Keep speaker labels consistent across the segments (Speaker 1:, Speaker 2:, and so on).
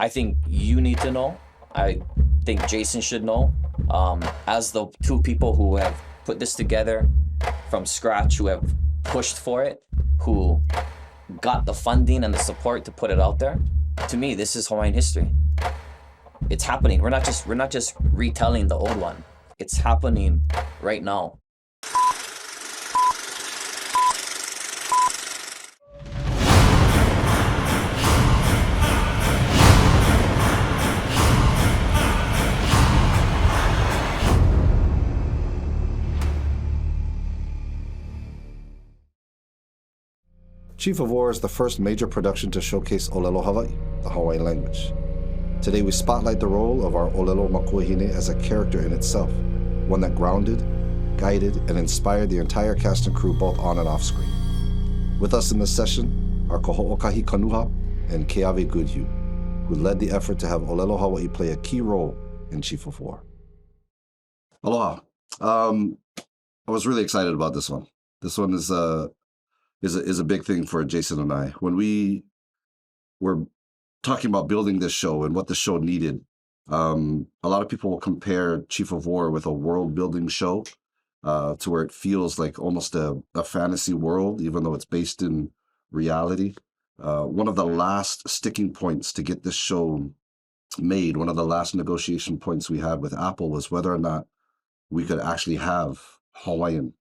Speaker 1: I think you need to know. I think Jason should know. As the two people who have put this together from scratch, who have pushed for it, who got the funding and the support to put it out there. To me, this is Hawaiian history. It's happening. We're not just retelling the old one. It's happening right now.
Speaker 2: Chief of War is the first major production to showcase Ōlelo Hawaii, the Hawaiian language. Today we spotlight the role of our Ōlelo Makuahine as a character in itself, one that grounded, guided, and inspired the entire cast and crew both on and off screen. With us in this session are okahi Kanuha and Keawe Goodhue, who led the effort to have Ōlelo Hawaii play a key role in Chief of War. Aloha. I was really excited about this one. This one is a big thing for Jason and I. When we were talking about building this show and what the show needed, a lot of people will compare Chief of War with a world-building show to where it feels like almost a fantasy world, even though it's based in reality. One of the last sticking points to get this show made, one of the last negotiation points we had with Apple was whether or not we could actually have Hawaiian,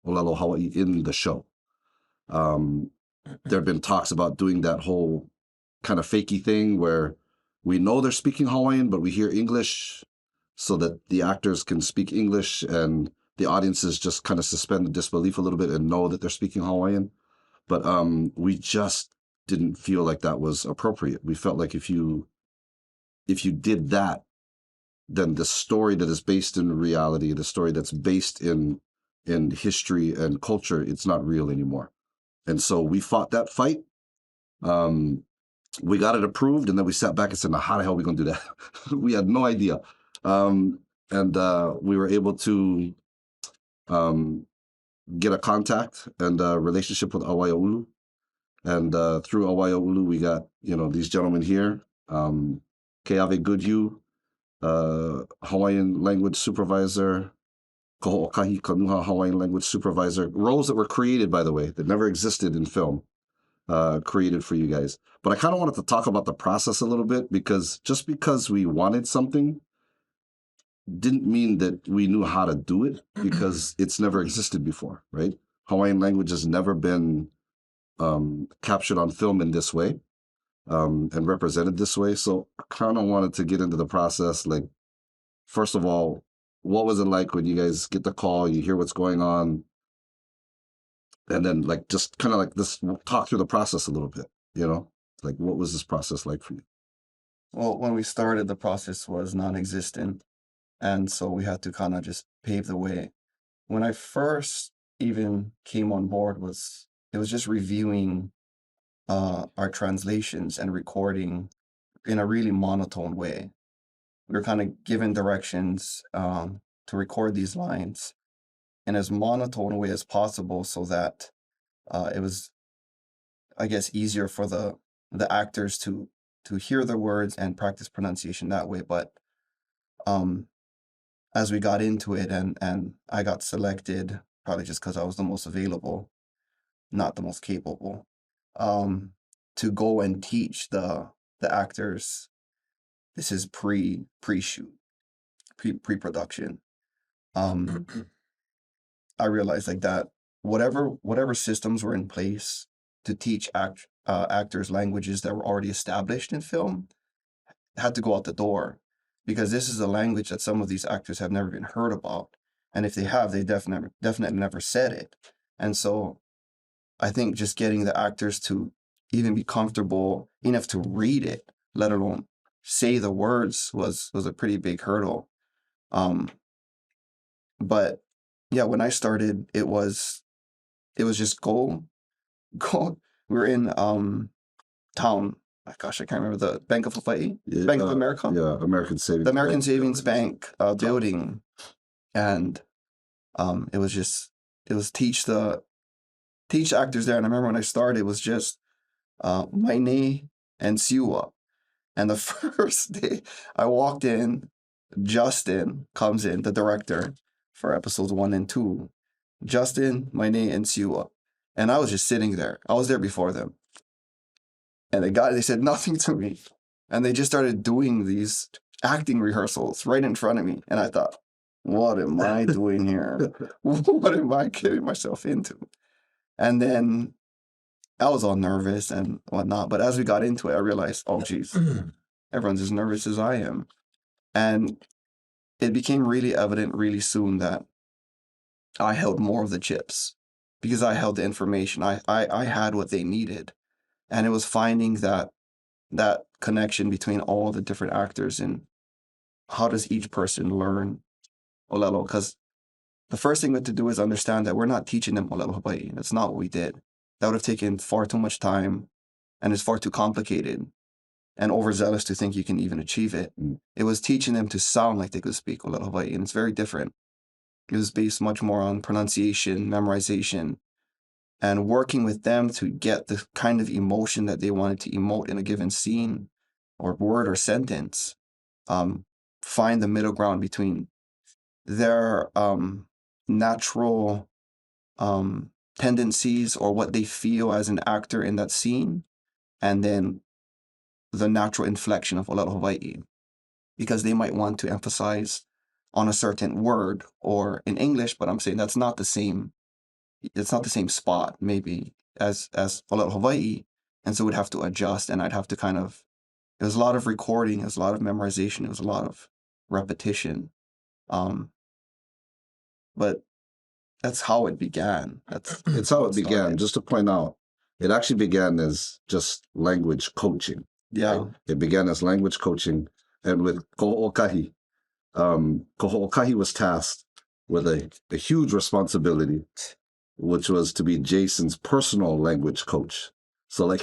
Speaker 2: Ōlelo Hawaii, in the show. There have been talks about doing that whole kind of fakey thing where we know they're speaking Hawaiian, but we hear English so that the actors can speak English and the audiences just kind of suspend the disbelief a little bit and know that they're speaking Hawaiian. But we just didn't feel like that was appropriate. We felt like if you did that, then the story that is based in reality, the story that's based in history and culture, it's not real anymore. And so we fought that fight. We got it approved, and then we sat back and said, now, how the hell are we going to do that? We had no idea. And we were able to get a contact and a relationship with Awaiaulu. And through Awaiaulu, we got, these gentlemen here, Keawe Goodhue, Hawaiian language supervisor, okahi Kanuha Hawaiian language supervisor, roles that were created, by the way, that never existed in film, created for you guys. But I kind of wanted to talk about the process a little bit, because just because we wanted something didn't mean that we knew how to do it, because it's never existed before, right? Hawaiian language has never been captured on film in this way and represented this way. So I kind of wanted to get into the process. Like, first of all, what was it like when you guys get the call, you hear what's going on, and then just kind of this, talk through the process a little bit, Like, what was this process like for you?
Speaker 3: Well, when we started, the process was non-existent, and so we had to kind of just pave the way. When I first even came on board, it was just reviewing our translations and recording in a really monotone way. We were kind of given directions to record these lines in as monotone a way as possible, so that it was, I guess, easier for the actors to hear the words and practice pronunciation that way. But as we got into it, and I got selected, probably just because I was the most available, not the most capable, to go and teach the actors. This is pre-shoot, pre-production. I realized that whatever systems were in place to teach actors languages that were already established in film had to go out the door, because this is a language that some of these actors have never even heard about, and if they have, they definitely never said it. And so I think just getting the actors to even be comfortable enough to read it, let alone say the words, was a pretty big hurdle. But yeah, when I started, it was just go. We were in town. Gosh, I can't remember the Bank of Hawaii, Bank of America.
Speaker 2: Yeah, American Savings.
Speaker 3: The American Savings Bank building, and it was teach actors there. And I remember when I started, it was just Maine and Siua, And the first day I walked in, Justin comes in, the director for episodes 1 and 2. Justin, Maine, and Siwa. And I was just sitting there. I was there before them. And they said nothing to me. And they just started doing these acting rehearsals right in front of me. And I thought, what am I doing here? What am I getting myself into? And then I was all nervous and whatnot. But as we got into it, I realized, oh, geez, everyone's as nervous as I am. And it became really evident really soon that I held more of the chips because I held the information. I had what they needed. And it was finding that connection between all the different actors and how does each person learn Ōlelo? Because the first thing we had to do is understand that we're not teaching them Ōlelo Hawaii. That's not what we did. That would have taken far too much time and is far too complicated and overzealous to think you can even achieve it. It was teaching them to sound like they could speak Ōlelo Hawaii, and it's very different. It was based much more on pronunciation, memorization, and working with them to get the kind of emotion that they wanted to emote in a given scene or word or sentence. Find the middle ground between their natural tendencies or what they feel as an actor in that scene, and then the natural inflection of Ōlelo Hawaii, because they might want to emphasize on a certain word or in English, but I'm saying that's not the same. It's not the same spot maybe as Ōlelo Hawaii, and so we'd have to adjust, and I'd have to it was a lot of recording, it was a lot of memorization, it was a lot of repetition, but that's how it began.
Speaker 2: It's how it began. Just to point out, it actually began as just language coaching.
Speaker 3: Yeah.
Speaker 2: Right? It began as language coaching, and with Koho Okahi. Koho Okahi was tasked with a huge responsibility, which was to be Jason's personal language coach. So, like,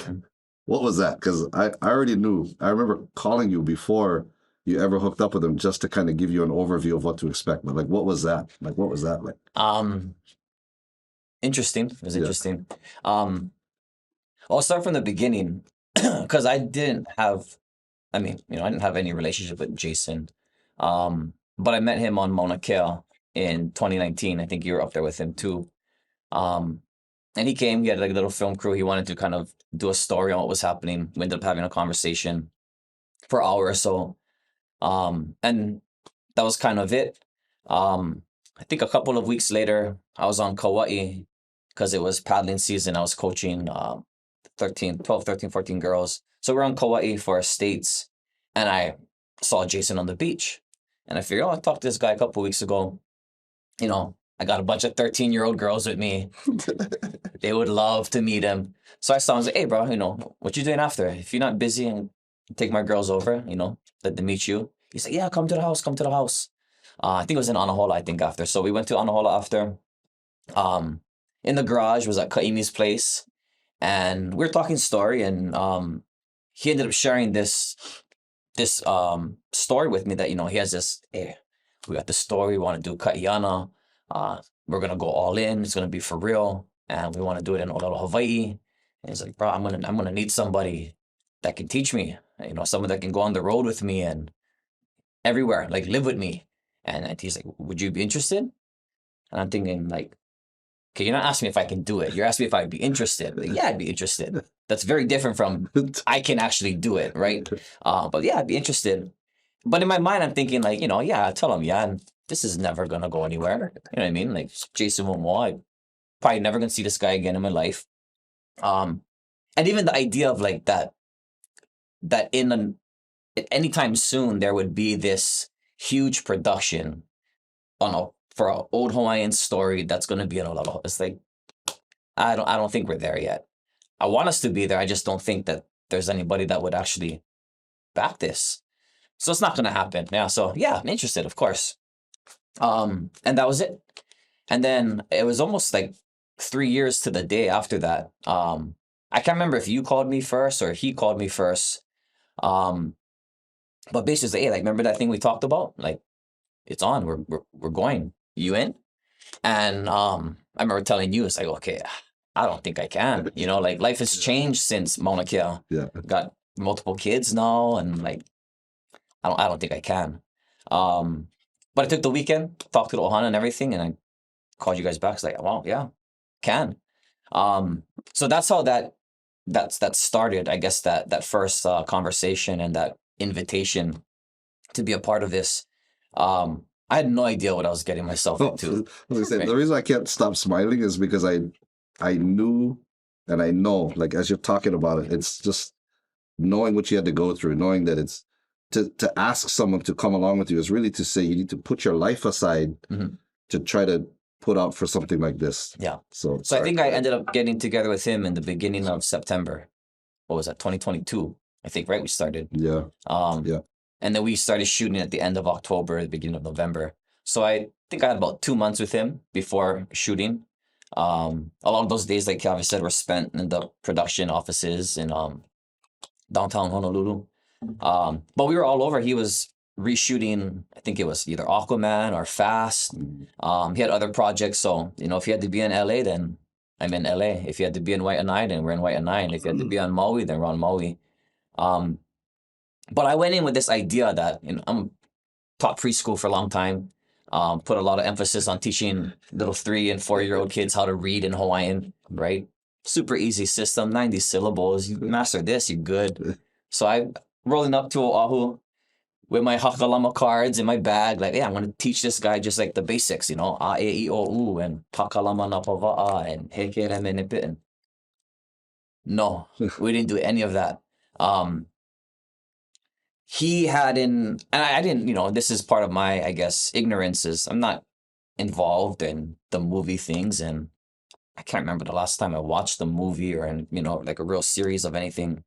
Speaker 2: what was that? Because I already knew. I remember calling you before you ever hooked up with him just to kind of give you an overview of what to expect. But, like, what was that? Like, what was that like?
Speaker 1: Interesting. It was interesting. I'll start from the beginning because I didn't have any relationship with Jason. But I met him on Maunakea in 2019. I think you were up there with him too. And he came, he had like a little film crew. He wanted to kind of do a story on what was happening. We ended up having a conversation for an hour or so. And that was kind of it. I think a couple of weeks later, I was on Kauai because it was paddling season. I was coaching 12, 13, 14 girls. So we're on Kauai for our states, and I saw Jason on the beach. And I figured, I talked to this guy a couple of weeks ago. You know, I got a bunch of 13-year-old girls with me. They would love to meet him. So I saw him, I was like, hey, bro, what you doing after? If you're not busy, and take my girls over, let them meet you. He's like, yeah, come to the house. I think it was in Anahola, after. So we went to Anahola after. In the garage was at Kaimi's place. And we were talking story, and he ended up sharing this story with me that, he has this, hey, we got the story, we want to do Ka'iana. We're going to go all in. It's going to be for real. And we want to do it in Ōlelo Hawaii. And he's like, bro, I'm going to need somebody that can teach me, someone that can go on the road with me and everywhere, like live with me. And he's like, would you be interested? And I'm thinking like, okay, you're not asking me if I can do it. You're asking me if I'd be interested. Like, yeah, I'd be interested. That's very different from I can actually do it, right? But yeah, I'd be interested. But in my mind, I'm thinking like, yeah, I tell him, yeah, this is never going to go anywhere. You know what I mean? Like Jason Momoa, I'm probably never going to see this guy again in my life. And even the idea of like that anytime soon, there would be this huge production for an old Hawaiian story that's going to be an Ōlelo. It's like, I don't think we're there yet. I want us to be there. I just don't think that there's anybody that would actually back this. So it's not going to happen. Yeah. So yeah, I'm interested, of course. And that was it. And then it was almost like 3 years to the day after that. I can't remember if you called me first or he called me first. But basically, hey, like, remember that thing we talked about? Like, it's on. We're going. You in? And I remember telling you, it's like, okay, I don't think I can. Like life has changed since Maunakea.
Speaker 2: Yeah.
Speaker 1: Got multiple kids now, and like I don't think I can. But I took the weekend, talked to the ohana and everything, and I called you guys back. It's like, well, yeah, can. So that's how that started. I guess that first conversation and that invitation to be a part of this. I had no idea what I was getting myself into.
Speaker 2: The reason I can't stop smiling is because I knew and I know, like as you're talking about it, it's just knowing what you had to go through, knowing that it's to ask someone to come along with you is really to say you need to put your life aside to try to put out for something like this.
Speaker 1: Yeah.
Speaker 2: So
Speaker 1: I think I ended up getting together with him in the beginning of September. What was that? 2022. I think, right? We started.
Speaker 2: Yeah.
Speaker 1: Yeah. And then we started shooting at the end of October, the beginning of November. So I think I had about 2 months with him before shooting. A lot of those days, like Keawe said, were spent in the production offices in downtown Honolulu. But we were all over. He was reshooting, I think it was either Aquaman or Fast. He had other projects. So, if he had to be in LA, then I'm in LA. If he had to be in Waianae, then we're in Waianae. And if he had to be on Maui, then we're on Maui. But I went in with this idea that I'm taught preschool for a long time. Put a lot of emphasis on teaching little 3 and 4-year-old kids how to read in Hawaiian, right? Super easy system, 90 syllables. You master this, you're good. So I rolling up to Oahu with my hakalama cards in my bag, like, yeah, I'm going to teach this guy just like the basics, a, e, I, o, u, and hakalama na pava'a, and heke reme nipitin. No, we didn't do any of that. He had and I didn't, this is part of my, I guess, ignorance is I'm not involved in the movie things, and I can't remember the last time I watched the movie or like a real series of anything.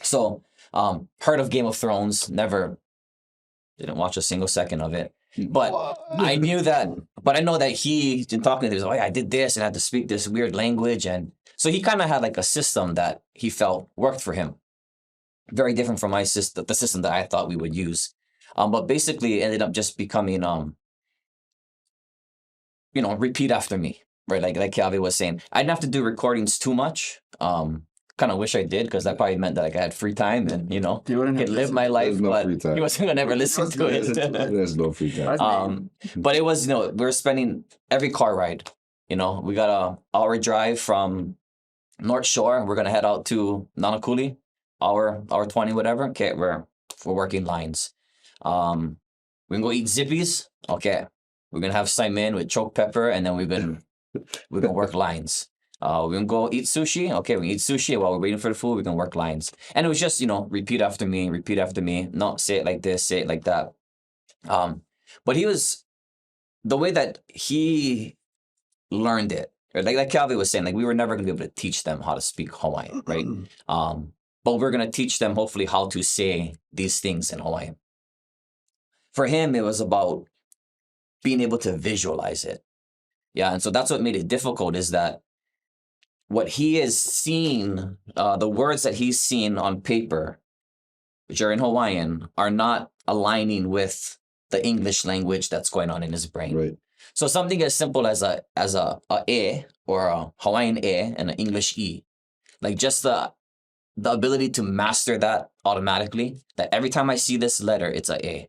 Speaker 1: So, heard of Game of Thrones, didn't watch a single second of it. But I knew that, but I know that he, in talking to him, I did this and I had to speak this weird language. And so he kind of had like a system that he felt worked for him. Very different from my system, the system that I thought we would use. But basically it ended up just becoming, repeat after me, right? Like Keawe was saying, I didn't have to do recordings too much. Kind of wish I did, because that probably meant that I had free time and could live my life.
Speaker 2: No,
Speaker 1: but he wasn't gonna ever listen to it.
Speaker 2: There's no free time.
Speaker 1: But it was we're spending every car ride. We got a hour drive from North Shore. We're gonna head out to Nanakuli, hour 20, whatever. Okay, we're working lines. We're gonna go eat Zippies. Okay, we're gonna have saimin with choke pepper, and then we're gonna work lines. We're gonna go eat sushi. Okay, we eat sushi while we're waiting for the food. We're gonna work lines, and it was just repeat after me. No, say it like this, say it like that. But he was the way that he learned it. Like Keawe was saying, like we were never gonna be able to teach them how to speak Hawaiian, right? But we're gonna teach them hopefully how to say these things in Hawaiian. For him, it was about being able to visualize it. Yeah, and so that's what made it difficult, is that what he has seen, the words that he's seen on paper, which are in Hawaiian, are not aligning with the English language that's going on in his brain.
Speaker 2: Right.
Speaker 1: So something as simple as a e, or a Hawaiian e and an English e, like just the ability to master that automatically, that every time I see this letter, it's a e.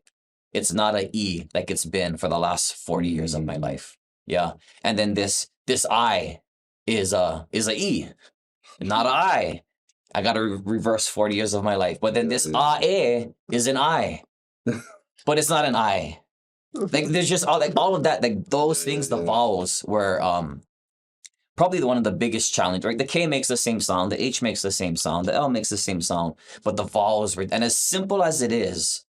Speaker 1: It's not a e like it's been for the last 40 years of my life. Yeah. And then this I is a e, not a I. I got to reverse 40 years of my life. But then this a is an I, but it's not an I. Like there's just all of that, like those things, the vowels were probably one of the biggest challenge, right? The K makes the same sound, the H makes the same sound, the L makes the same sound, but the vowels were, and as simple as it is,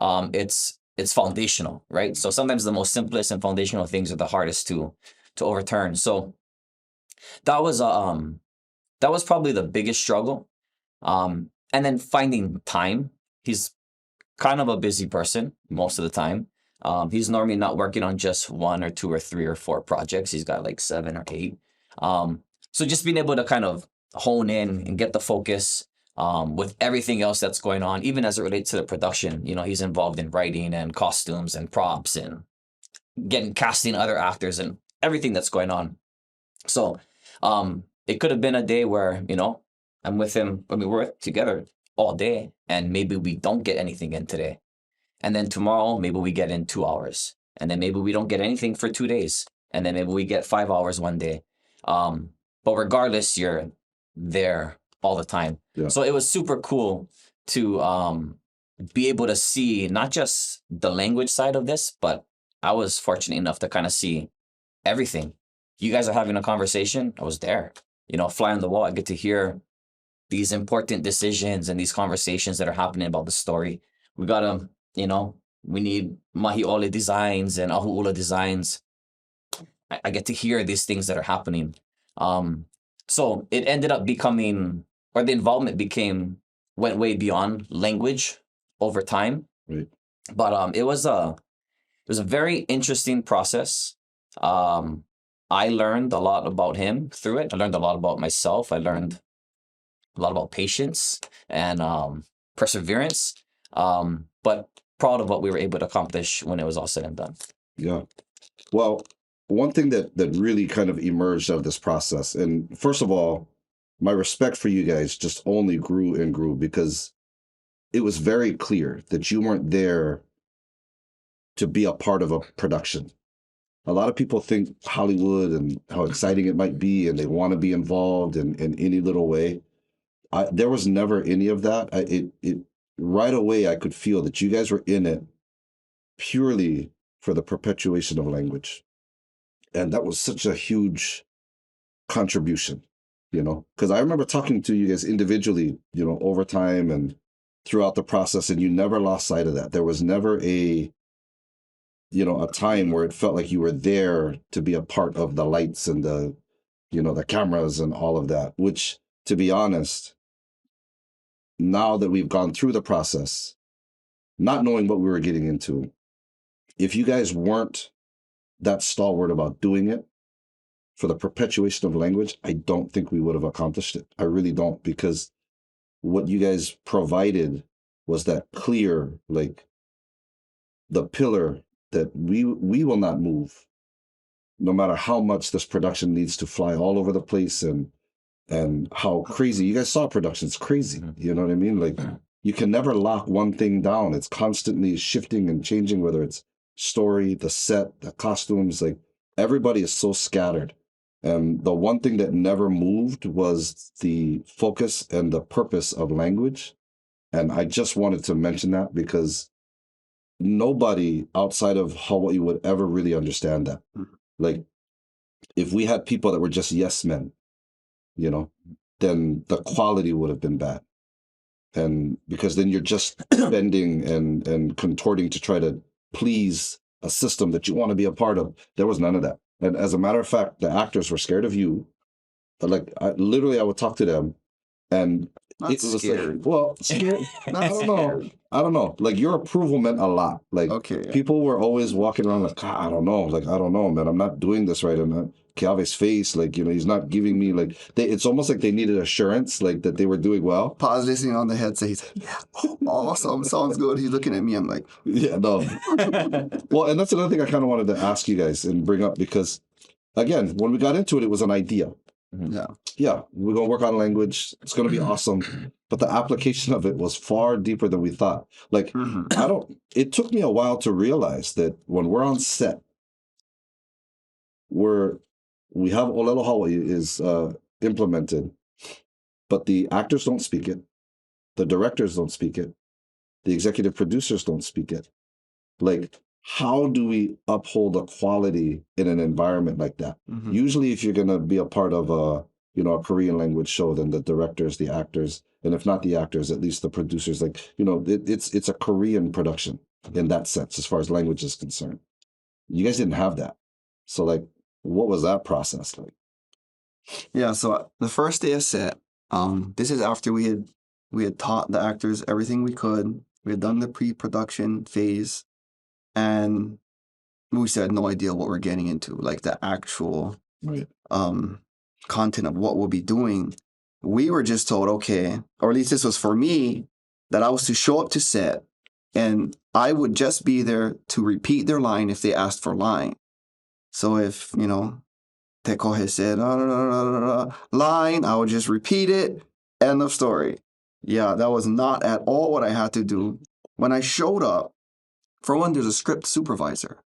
Speaker 1: it's foundational, right? So sometimes the most simplest and foundational things are the hardest to overturn. So that was probably the biggest struggle. And then finding time. He's kind of a busy person most of the time. He's normally not working on just 1 or 2 or 3 or 4 projects. He's got like 7 or 8. So just being able to kind of hone in and get the focus with everything else that's going on, even as it relates to the production. He's involved in writing and costumes and props and casting other actors and everything that's going on. So it could have been a day where, I'm with him. I mean, we're together all day, and maybe we don't get anything in today. And then tomorrow, maybe we get in 2 hours. And then maybe we don't get anything for 2 days. And then maybe we get 5 hours one day. But regardless, you're there all the time.
Speaker 2: Yeah.
Speaker 1: So it was super cool to be able to see not just the language side of this, but I was fortunate enough to kind of see everything. You guys are having a conversation. I was there, fly on the wall. I get to hear these important decisions and these conversations that are happening about the story. We got to, we need mahi'ole designs and ahu'ula designs. I get to hear these things that are happening. So it ended up becoming, or the involvement went way beyond language over time.
Speaker 2: Right.
Speaker 1: But it was a very interesting process. I learned a lot about him through it. I learned a lot about myself. I learned a lot about patience and perseverance. But proud of what we were able to accomplish when it was all said and done.
Speaker 2: Yeah. Well, one thing that really kind of emerged out of this process, and first of all, my respect for you guys just only grew and grew because it was very clear that you weren't there to be a part of a production. A lot of people think Hollywood and how exciting it might be, and they want to be involved in any little way. There was never any of that. Right away, I could feel that you guys were in it purely for the perpetuation of language. And that was such a huge contribution, because I remember talking to you guys individually, over time and throughout the process, and you never lost sight of that. There was never a time where it felt like you were there to be a part of the lights and the cameras and all of that, which, to be honest, now that we've gone through the process, not knowing what we were getting into, if you guys weren't that stalwart about doing it for the perpetuation of language, I don't think we would have accomplished it. I really don't, because what you guys provided was that clear, the pillar that we will not move, no matter how much this production needs to fly all over the place and how crazy. You guys saw production, it's crazy. You know what I mean? You can never lock one thing down. It's constantly shifting and changing, whether it's story, the set, the costumes. Everybody is so scattered. And the one thing that never moved was the focus and the purpose of language. And I just wanted to mention that because nobody outside of Hawaii would ever really understand that. If we had people that were just yes men, then the quality would have been bad. And because then you're just bending and contorting to try to please a system that you want to be a part of. There was none of that. And as a matter of fact, the actors were scared of you. I would talk to them, and
Speaker 3: Not
Speaker 2: it was
Speaker 3: scared.
Speaker 2: Scared. I don't know. Your approval meant a lot.
Speaker 3: Okay.
Speaker 2: People were always walking around I don't know. I don't know, man. I'm not doing this right. And Keawe's face, he's not giving me it's almost like they needed assurance, that they were doing well.
Speaker 3: Pause listening on the headset. He's like, yeah, awesome, sounds good. He's looking at me. I'm like,
Speaker 2: yeah, no. Well, and that's another thing I kind of wanted to ask you guys and bring up, because again, when we got into it, it was an idea. Yeah, we're going to work on language. It's going to be awesome. But the application of it was far deeper than we thought. It took me a while to realize that when we're on set, we have Ōlelo Hawaii is implemented, but the actors don't speak it. The directors don't speak it. The executive producers don't speak it. How do we uphold the quality in an environment like that? Usually, if you're going to be a part of a Korean language show, then the directors, the actors, and if not the actors, at least the producers, it's a Korean production in that sense, as far as language is concerned. You guys didn't have that. So what was that process like?
Speaker 3: Yeah, so the first day of set, this is after we had taught the actors everything we could. We had done the pre-production phase, and we still had no idea what we're getting into, the actual content of what we'll be doing. We were just told, okay, or at least this was for me, that I was to show up to set, and I would just be there to repeat their line if they asked for line. So if, Tekohe said, line, I would just repeat it, end of story. Yeah, that was not at all what I had to do. When I showed up, for one, there's a script supervisor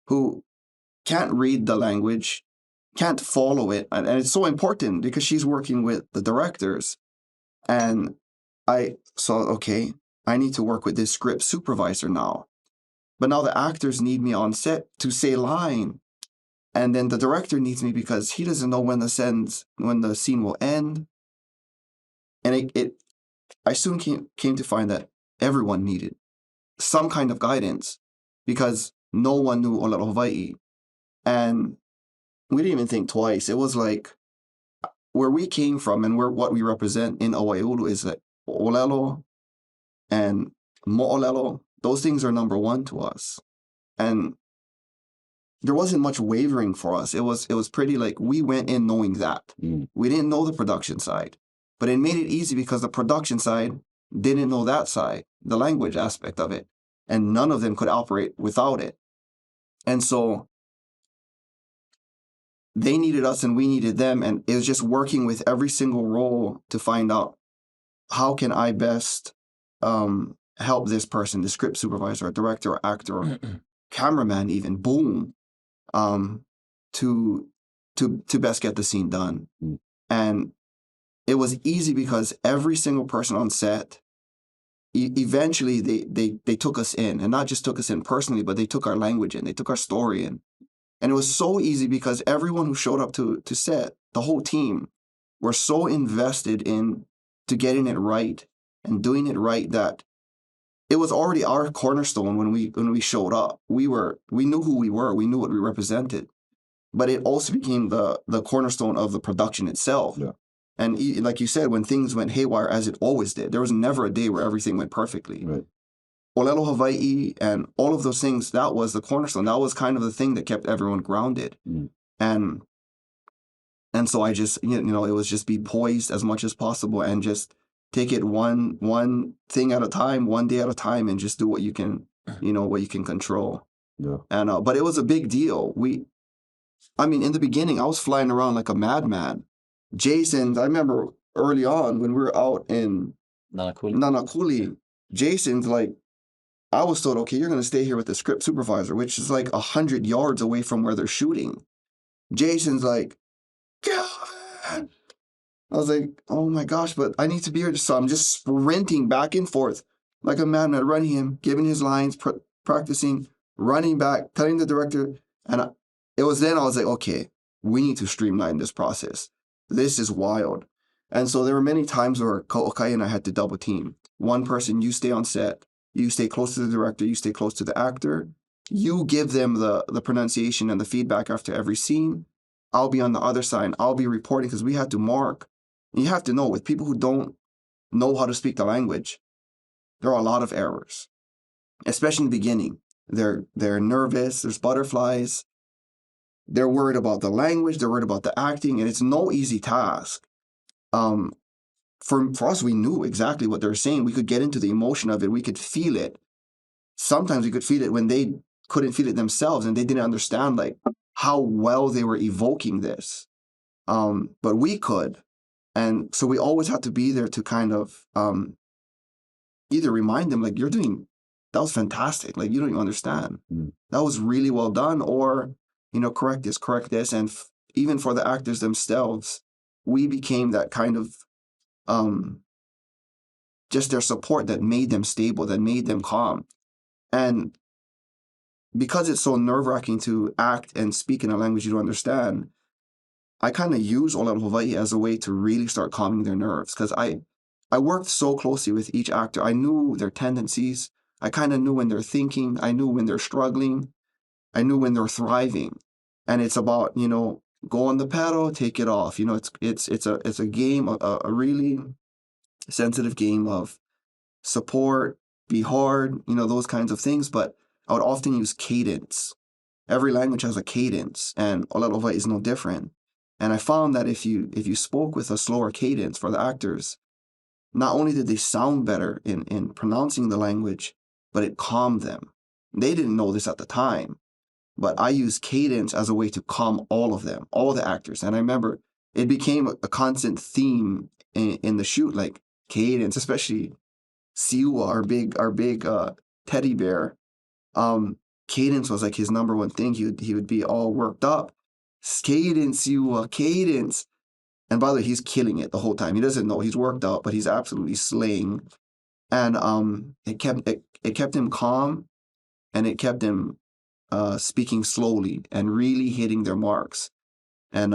Speaker 3: who can't read the language, can't follow it. And it's so important because she's working with the directors. And I saw, okay, I need to work with this script supervisor now. But now the actors need me on set to say line. And then the director needs me because he doesn't know when the scene will end. And I soon came to find that everyone needed some kind of guidance because no one knew Ōlelo Hawaii. And we didn't even think twice. It was like where we came from and what we represent in Awaiaulu is that Ōlelo and Mo'olelo, those things are number one to us. And there wasn't much wavering for us. It was pretty like we went in knowing that. We didn't know the production side, but it made it easy because the production side didn't know that side, the language aspect of it, and none of them could operate without it. And so they needed us and we needed them, and it was just working with every single role to find out how can I best help this person, the script supervisor, or director, or actor, or cameraman, even boom, to best get the scene done. And it was easy because every single person on set, eventually they took us in, and not just took us in personally, but they took our language in, they took our story in. And it was so easy because everyone who showed up to set, the whole team, were so invested in to getting it right and doing it right that it was already our cornerstone when we showed up. We knew who we were, we knew what we represented, but it also became the cornerstone of the production itself. Yeah. And like you said, when things went haywire, as it always did, there was never a day where everything went perfectly. Right. Ōlelo Hawaii and all of those things, that was the cornerstone. That was kind of the thing that kept everyone grounded. And so I just, it was just be poised as much as possible and just take it one thing at a time, one day at a time, and just do what you can, what you can control. Yeah. And but it was a big deal. In the beginning, I was flying around like a madman. Jasonʻs, I remember early on when we were out in Nanakuli, Jasonʻs, like, I was told, okay, you're going to stay here with the script supervisor, which is like 100 yards away from where they're shooting. Jason's like, Calvin! I was like, oh my gosh, but I need to be here. So I'm just sprinting back and forth like a madman, running him, giving his lines, practicing, running back, telling the director. And it was then I was like, okay, we need to streamline this process. This is wild. And so there were many times where okahi and I had to double team. One person, you stay on set. You stay close to the director, you stay close to the actor. You give them the pronunciation and the feedback after every scene. I'll be on the other side. I'll be reporting because we had to mark. You have to know, with people who don't know how to speak the language, there are a lot of errors, especially in the beginning. They're nervous, there's butterflies. They're worried about the language, they're worried about the acting, and it's no easy task. For us, we knew exactly what they were saying. We could get into the emotion of it. We could feel it. Sometimes we could feel it when they couldn't feel it themselves and they didn't understand like how well they were evoking this. But we could. And so we always had to be there to kind of either remind them like, that was fantastic. Like, you don't even understand. That was really well done. Or, correct this. And even for the actors themselves, we became that kind of just their support that made them stable, that made them calm. And because it's so nerve-wracking to act and speak in a language you don't understand, I kind of use Ōlelo Hawaii as a way to really start calming their nerves, because I worked so closely with each actor. I knew their tendencies. I kind of knew when they're thinking. I knew when they're struggling. I knew when they're thriving. And it's about, go on the paddle, take it off. It's a game, a really sensitive game of support, be hard, those kinds of things. But I would often use cadence. Every language has a cadence, and Ōlelo Hawaii is no different. And I found that if you spoke with a slower cadence for the actors, not only did they sound better in pronouncing the language, but it calmed them. They didn't know this at the time, but I used cadence as a way to calm all of them, all the actors. And I remember it became a constant theme in the shoot, like, cadence, especially Siwa, our big teddy bear. Cadence was like his number one thing. He would be all worked up. Cadence, Siwa, cadence. And by the way, he's killing it the whole time. He doesn't know he's worked up, but he's absolutely slaying. And it kept him calm, and it kept him speaking slowly and really hitting their marks. And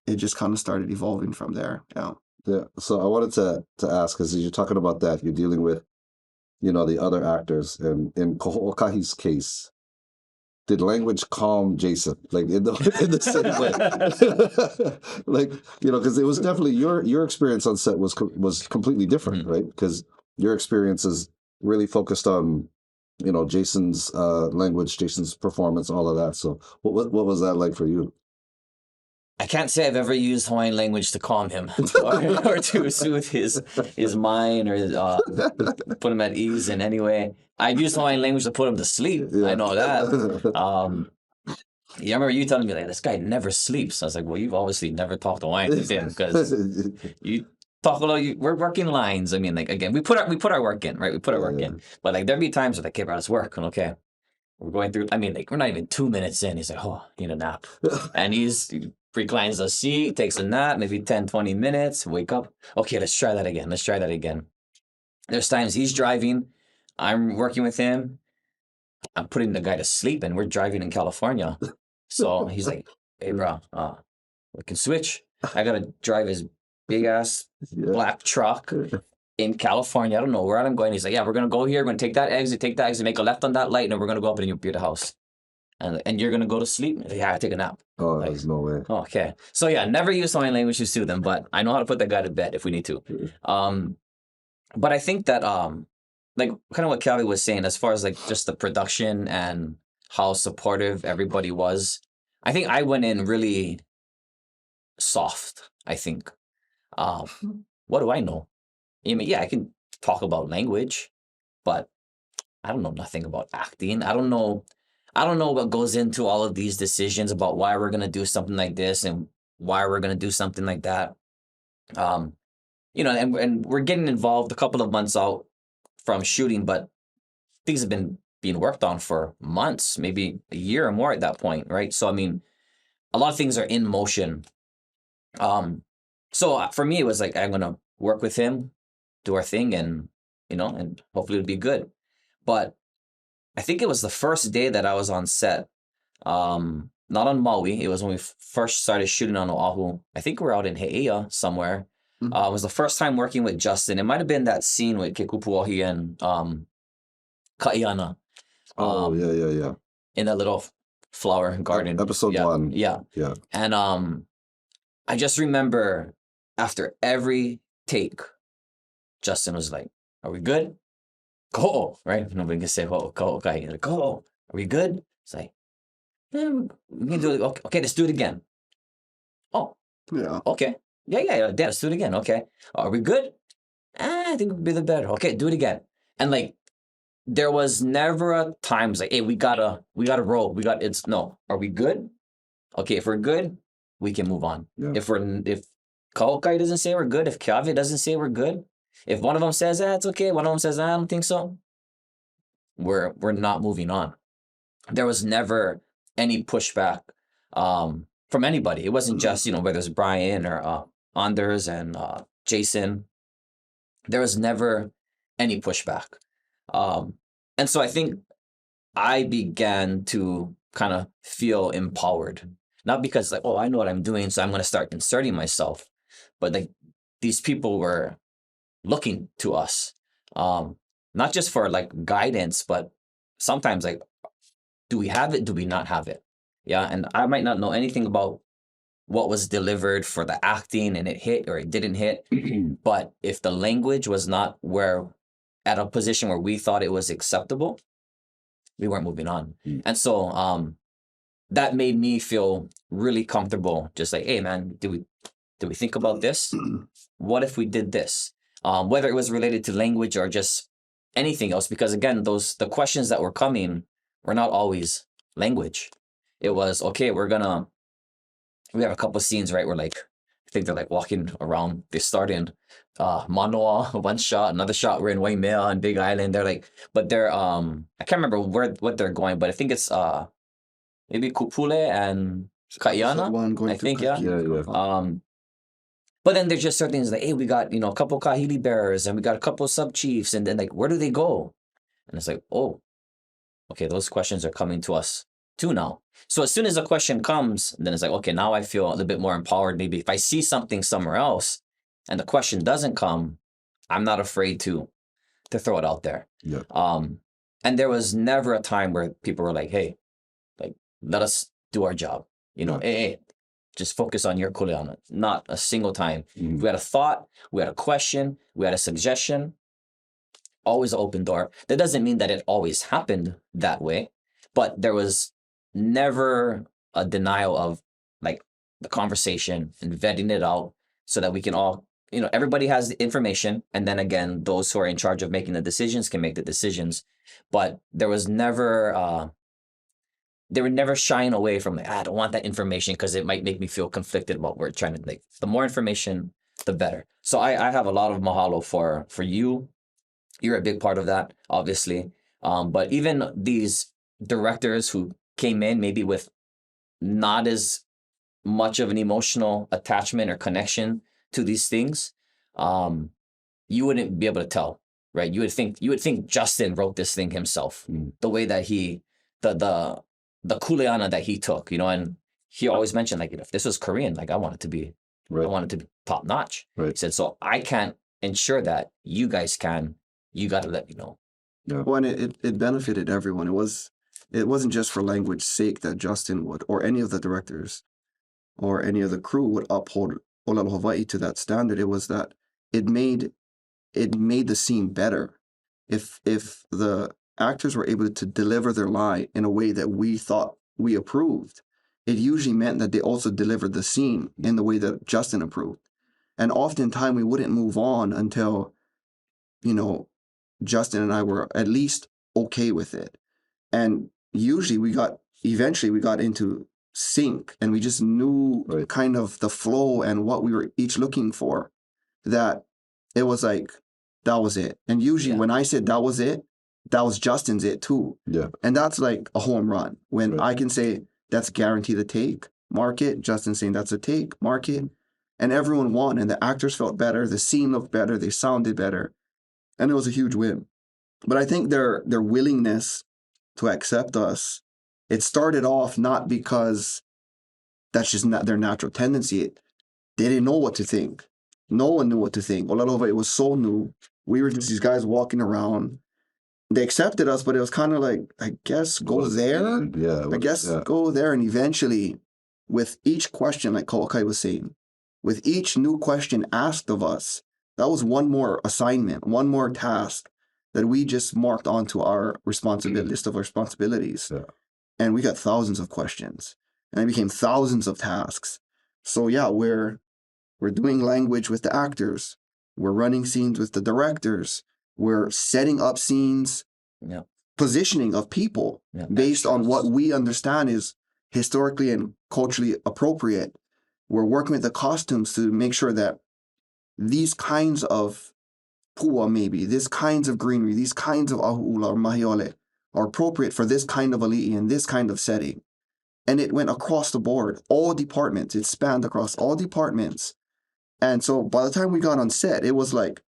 Speaker 3: it just kind of started evolving from there. Yeah.
Speaker 2: Yeah. So I wanted to ask, because you're talking about that, you're dealing with, the other actors, and in Okahi's case, did language calm Jason, like in the same way? Like, because it was definitely your experience on set was completely different, right? Because your experience is really focused on, Jason's language, Jason's performance, all of that. So what was that like for you?
Speaker 1: I can't say I've ever used Hawaiian language to calm him or to soothe his mind or put him at ease in any way. I've used Hawaiian language to put him to sleep. Yeah. I know that. I remember you telling me, like, this guy never sleeps. I was like, well, you've obviously never talked Hawaiian with him, because you talk a lot. We're working lines. I mean, like, again, we put our work in, right? We put our work in. But like, there'd be times where like, okay, bro, let's work. Okay. We're going through, I mean, like, we're not even 2 minutes in. He's like, oh, need a nap. And he reclines the seat, takes a nap, maybe 10, 20 minutes, wake up. Okay, let's try that again. There's times he's driving, I'm working with him, I'm putting the guy to sleep, and we're driving in California. So he's like, hey, bro, we can switch. I got to drive his big-ass black truck in California. I don't know where I'm going. He's like, yeah, we're going to go here. We're going to take that exit, make a left on that light, and then we're going to go up in your beautiful house. And you're going to go to sleep? Like, yeah, I take a nap.
Speaker 2: Oh, like, there's no way.
Speaker 1: Oh, okay. So yeah, never use Hawaiian language to soothe them, but I know how to put that guy to bed if we need to. But I think that, like, kind of what Keawe was saying, as far as like just the production and how supportive everybody was, I think I went in really soft, I think. What do I know? I mean, yeah, I can talk about language, but I don't know nothing about acting. I don't know what goes into all of these decisions about why we're going to do something like this and why we're going to do something like that. And we're getting involved a couple of months out from shooting, but things have been being worked on for months, maybe a year or more at that point, right? So, I mean, a lot of things are in motion. So for me, it was like, I'm going to work with him, do our thing, and hopefully it'll be good. But I think it was the first day that I was on set, not on Maui. It was when we first started shooting on Oahu. I think we were out in He'eia somewhere. It was the first time working with Justin. It might have been that scene with Kekupuohi and Kaiana.
Speaker 2: Yeah.
Speaker 1: In that little flower garden.
Speaker 2: Episode 1.
Speaker 1: Yeah. And I just remember after every take, Justin was like, are we good? Go, right? Nobody can say, go, okay. Like, go. Are we good? It's like, yeah, we can do it. Okay, let's do it again. Oh,
Speaker 3: yeah.
Speaker 1: Okay. Yeah, let's do it again. Okay. Are we good? I think we'll be the better. Okay, do it again. And like, there was never a time like, hey, we gotta roll. Are we good? Okay, if we're good, we can move on. Yeah. If Kaokai doesn't say we're good, if Keawe doesn't say we're good, if one of them says it's okay, one of them says I don't think so, we're not moving on. There was never any pushback from anybody. It wasn't just whether it's Brian or Anders and Jason. There was never any pushback, and so I think I began to kind of feel empowered, not because like, oh, I know what I'm doing, so I'm going to start inserting myself, but like these people were looking to us, not just for like guidance, but sometimes like, do we have it? Do we not have it? Yeah. And I might not know anything about what was delivered for the acting and it hit or it didn't hit. But if the language was not at a position where we thought it was acceptable, we weren't moving on. And so that made me feel really comfortable. Just like, hey man, did we think about this? What if we did this? Whether it was related to language or just anything else, because again, the questions that were coming were not always language. It was, okay, we have a couple of scenes, right, where like think they're like walking around. They start in Manoa, one shot, another shot. We're in Waimea on Big Island. They're like, but they're I can't remember what they're going, but I think it's maybe Kupule and Kaiana.
Speaker 3: One going
Speaker 1: I think, yeah.
Speaker 2: Yeah.
Speaker 1: But then there's just certain things like, hey, we got, a couple kahili bearers and we got a couple sub chiefs, and then like, where do they go? And it's like, oh, okay, those questions are coming to us too now. So as soon as a question comes, then it's like, okay, now I feel a little bit more empowered. Maybe if I see something somewhere else and the question doesn't come, I'm not afraid to throw it out there.
Speaker 2: Yeah.
Speaker 1: And there was never a time where people were like, hey, like, let us do our job. Hey, just focus on your kuleana. Not a single time.
Speaker 2: Mhm.
Speaker 1: We had a thought, we had a question, we had a suggestion. Always an open door. That doesn't mean that it always happened that way, but there was never a denial of like the conversation and vetting it out so that we can all, everybody has the information. And then again, those who are in charge of making the decisions can make the decisions. But there was never, they were never shying away from like, I don't want that information because it might make me feel conflicted about what we're trying to like. The more information, the better. So I have a lot of mahalo for you. You're a big part of that, obviously. But even these directors who came in maybe with not as much of an emotional attachment or connection to these things, you wouldn't be able to tell, right? You would think Justin wrote this thing himself. The way that the kuleana that he took, and he always mentioned like, if this was Korean, like I want it to be top notch.
Speaker 2: Right.
Speaker 1: He said, so I can't ensure that, you guys can. You got to let me know.
Speaker 2: Yeah.
Speaker 3: Well, and it benefited everyone. It wasn't just for language sake that Justin would, or any of the directors, or any of the crew would uphold Ōlelo Hawaii to that standard. It was that it made the scene better. If the actors were able to deliver their lie in a way that we thought we approved, it usually meant that they also delivered the scene in the way that Justin approved. And oftentimes we wouldn't move on until, Justin and I were at least okay with it. And usually eventually we got into sync, and we just knew kind of the flow and what we were each looking for, that it was like, that was it. And usually when I said that was it, that was Justin's it too.
Speaker 2: Yeah.
Speaker 3: And that's like a home run. When I can say that's guaranteed a take, mark it. Justin saying that's a take, mark it. And everyone won, and the actors felt better, the scene looked better, they sounded better. And it was a huge win. But I think their willingness to accept us, it started off not because that's just not their natural tendency. They didn't know what to think. No one knew what to think. Ōlelo Hawaii was so new. We were just these guys walking around. They accepted us, but it was kind of like, I guess go there.
Speaker 2: Yeah.
Speaker 3: I guess go there. And eventually, with each question, like Kawakai was saying, with each new question asked of us, that was one more assignment, one more task that we just marked onto our list of responsibilities.
Speaker 2: Yeah.
Speaker 3: And we got thousands of questions, and it became thousands of tasks. So yeah, we're doing language with the actors. We're running scenes with the directors. We're setting up scenes, positioning of people based on what we understand is historically and culturally appropriate. We're working with the costumes to make sure that these kinds of pua, maybe, these kinds of greenery, these kinds of ahu'ula or mahiole are appropriate for this kind of ali'i and this kind of setting. And it went across the board, all departments. It spanned across all departments. And so by the time we got on set, it was like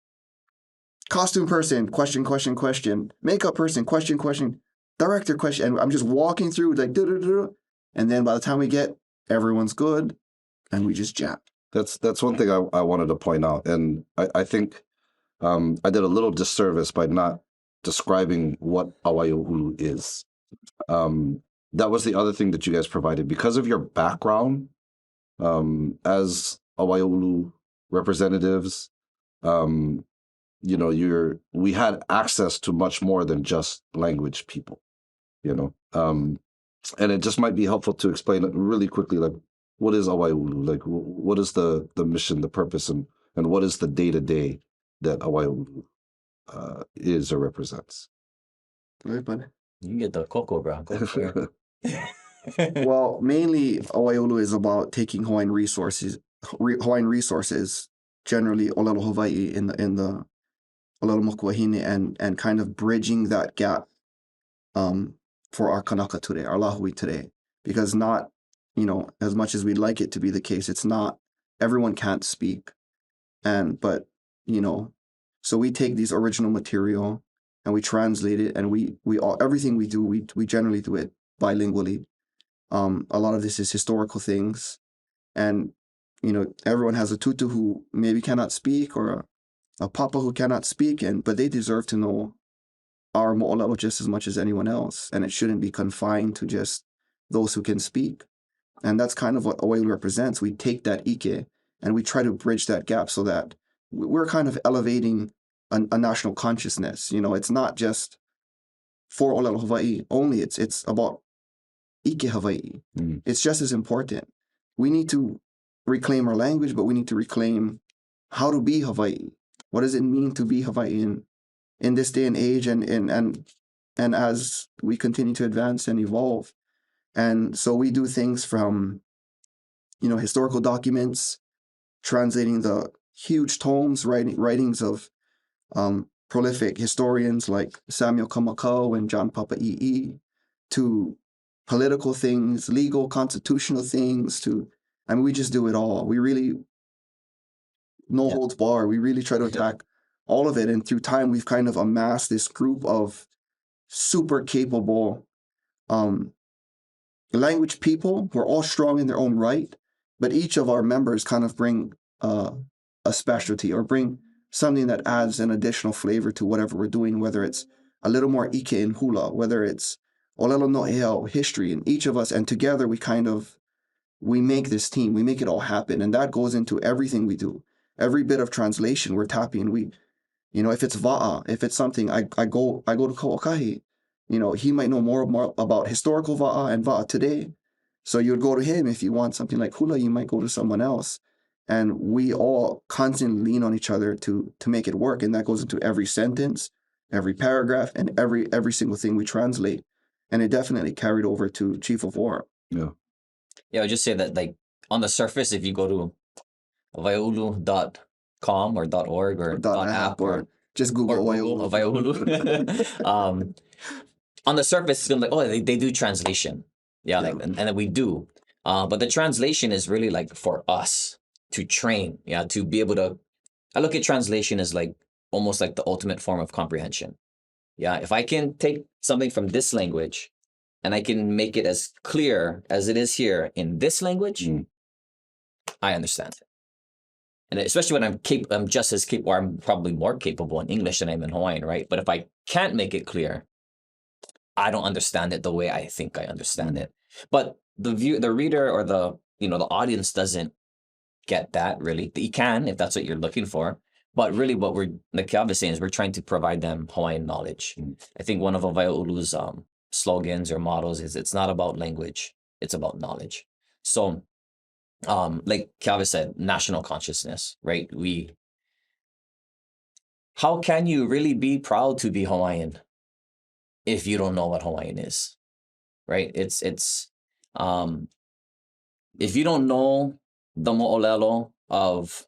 Speaker 3: costume person, question, question, question, makeup person, question, question, director, question. And I'm just walking through like, and then by the time we get, everyone's good, and we just jam.
Speaker 2: That's one thing I wanted to point out. And I think I did a little disservice by not describing what Awaiaulu is. That was the other thing that you guys provided. Because of your background as Awaiaulu representatives, we had access to much more than just language people, and it just might be helpful to explain it really quickly, like, what is Awaiaulu? Like, what is the mission, the purpose, and what is the day-to-day that Awaiaulu is or represents?
Speaker 3: Right, buddy.
Speaker 1: You can get the cocoa, bro. Go for it.
Speaker 3: Well, mainly Awaiaulu is about taking Hawaiian resources Hawaiian resources, generally Ōlelo Hawaii in the Ōlelo Mokuahine, and kind of bridging that gap for our Kanaka today, our Lahui today, because not, as much as we'd like it to be the case, it's not, everyone can't speak. But so we take these original material and we translate it, and we all, everything we do, we generally do it bilingually. A lot of this is historical things, and everyone has a tutu who maybe cannot speak, or a papa who cannot speak, but they deserve to know our mo'olelo just as much as anyone else, and it shouldn't be confined to just those who can speak. And that's kind of what Awaiaulu represents. We take that ike and we try to bridge that gap so that we're kind of elevating a national consciousness. It's not just for Ōlelo Hawaii only. It's about ike Hawaii. It's just as important. We need to reclaim our language, but we need to reclaim how to be Hawaii. What does it mean to be Hawaiian in this day and age, and as we continue to advance and evolve? And so we do things from, historical documents, translating the huge tomes, writings of prolific historians like Samuel Kamakau and John Papa'i'i, to political things, legal, constitutional things, we just do it all. We really, no holds bar. We really try to attack all of it. And through time, we've kind of amassed this group of super capable language people who are all strong in their own right, but each of our members kind of bring a specialty, or bring something that adds an additional flavor to whatever we're doing, whether it's a little more ike and hula, whether it's olelo no eo, history, and each of us, and together we make this team, we make it all happen. And that goes into everything we do. Every bit of translation we're tapping, if it's va'a, if it's something, I go to okahi, he might know more about historical va'a and va'a today. So you'd go to him. If you want something like hula, you might go to someone else. And we all constantly lean on each other to make it work. And that goes into every sentence, every paragraph, and every single thing we translate. And it definitely carried over to Chief of War.
Speaker 2: Yeah.
Speaker 1: Yeah, I would just say that, like, on the surface, if you go to awaiaulu.com or .org or .app or
Speaker 3: just Google
Speaker 1: Awaiaulu. On the surface, it's gonna be like, they do translation. Yeah, like, and then we do. But the translation is really like for us to train, to be able to, I look at translation as like almost like the ultimate form of comprehension. Yeah, if I can take something from this language and I can make it as clear as it is here in this language, I understand it. And especially when I'm just as capable, or I'm probably more capable in English than I am in Hawaiian, right? But if I can't make it clear, I don't understand it the way I think I understand it. But the reader, or the audience doesn't get that really. You can, if that's what you're looking for. But really what we're, like Keawe was saying, is we're trying to provide them Hawaiian knowledge. I think one of Awaiaulu's slogans or mottos is, it's not about language, it's about knowledge. So like Keawe said, national consciousness, right? How can you really be proud to be Hawaiian if you don't know what Hawaiian is, right? It's if you don't know the mo'olelo of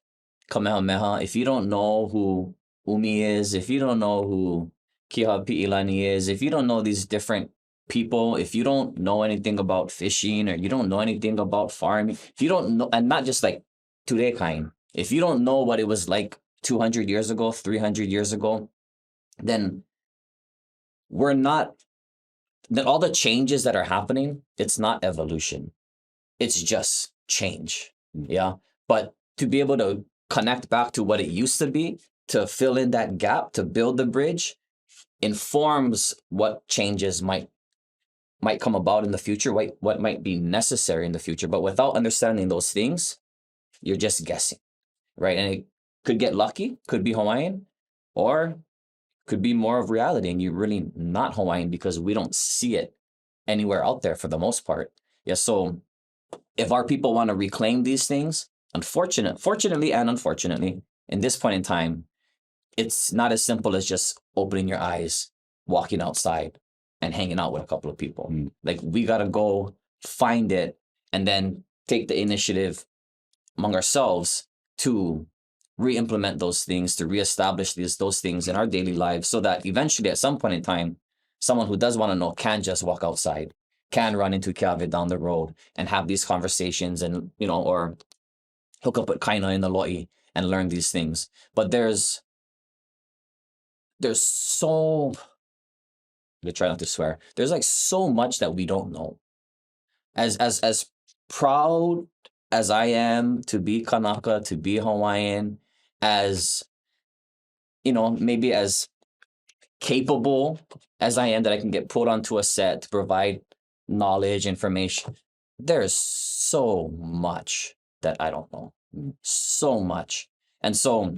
Speaker 1: Kamehameha, if you don't know who Umi is, if you don't know who Kiha Pi'ilani is, if you don't know these different people, if you don't know anything about fishing, or you don't know anything about farming, if you don't know, and not just like today kind, if you don't know what it was like 200 years ago, 300 years ago, then all the changes that are happening, it's not evolution. It's just change. Yeah. But to be able to connect back to what it used to be, to fill in that gap, to build the bridge, informs what changes might come about in the future, what might be necessary in the future. But without understanding those things, you're just guessing, right? And it could get lucky, could be Hawaiian, or could be more of reality, and you're really not Hawaiian because we don't see it anywhere out there for the most part. Yeah, so if our people want to reclaim these things, fortunately and unfortunately, in this point in time, it's not as simple as just opening your eyes, walking outside, and hanging out with a couple of people. Like, we got to go find it and then take the initiative among ourselves to re-implement those things, to reestablish those things in our daily lives, so that eventually at some point in time, someone who does want to know can just walk outside, can run into Keawe down the road and have these conversations, and or hook up with Kaina in the lo'i and learn these things. But there's so, I try not to swear, there's like so much that we don't know. As proud as I am to be Kanaka, to be Hawaiian, as maybe as capable as I am that I can get put onto a set to provide knowledge, information, there's so much that I don't know. So much. And so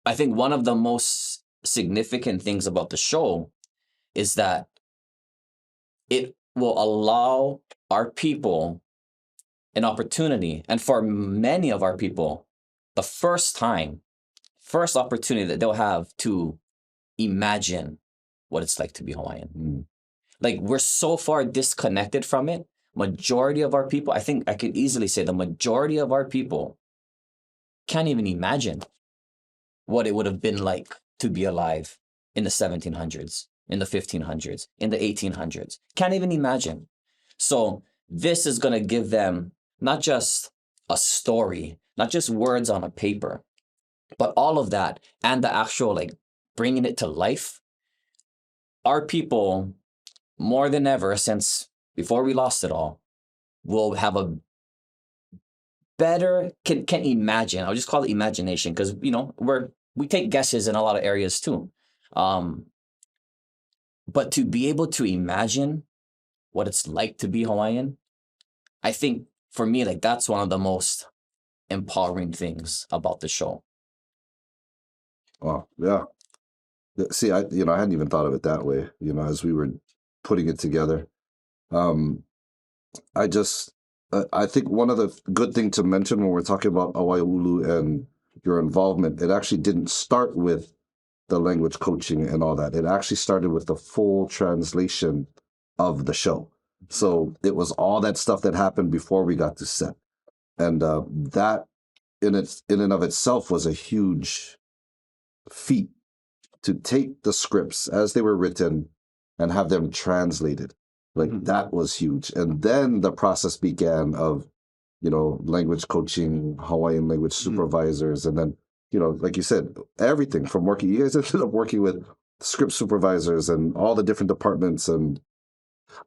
Speaker 1: I think one of the most significant things about the show is that it will allow our people an opportunity, and for many of our people, the first opportunity that they'll have to imagine what it's like to be Hawaiian. Like, we're so far disconnected from it. Majority of our people, I think I could easily say the majority of our people can't even imagine what it would have been like to be alive in the 1700s, in the 1500s, in the 1800s. Can't even imagine. So this is going to give them not just a story, not just words on a paper, but all of that and the actual, like, bringing it to life. Our people, more than ever since before we lost it all, will have a better, can imagine. I'll just call it imagination, because we take guesses in a lot of areas too. But to be able to imagine what it's like to be Hawaiian, I think for me, like, that's one of the most empowering things about the show.
Speaker 2: Oh, yeah. See, I hadn't even thought of it that way, as we were putting it together. I think one of the good thing to mention when we're talking about Awaiaulu and your involvement, it actually didn't start with the language coaching and all that. It actually started with the full translation of the show. So it was all that stuff that happened before we got to set. And that in and of itself was a huge feat, to take the scripts as they were written and have them translated. Like, that was huge. And then the process began of, language coaching, Hawaiian language supervisors, and then, like you said, everything from working. You guys ended up working with script supervisors and all the different departments. And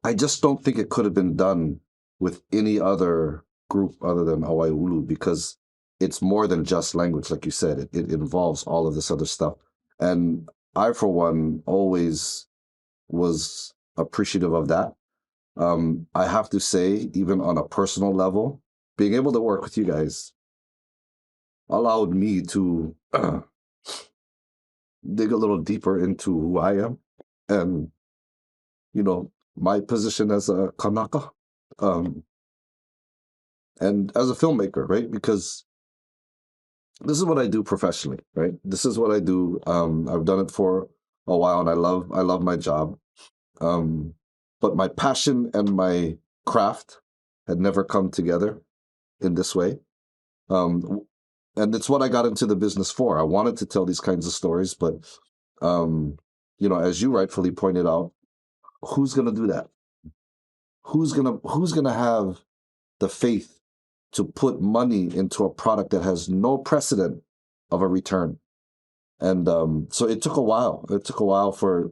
Speaker 2: I just don't think it could have been done with any other group other than Awaiaulu, because it's more than just language. Like you said, it involves all of this other stuff. And I, for one, always was appreciative of that. I have to say, even on a personal level, being able to work with you guys allowed me to dig a little deeper into who I am and, my position as a Kanaka, and as a filmmaker, right? Because this is what I do professionally, right? This is what I do. I've done it for a while, and I love my job. But my passion and my craft had never come together in this way. And it's what I got into the business for. I wanted to tell these kinds of stories, but as you rightfully pointed out, who's gonna do that? Who's gonna have the faith to put money into a product that has no precedent of a return? And so it took a while. It took a while for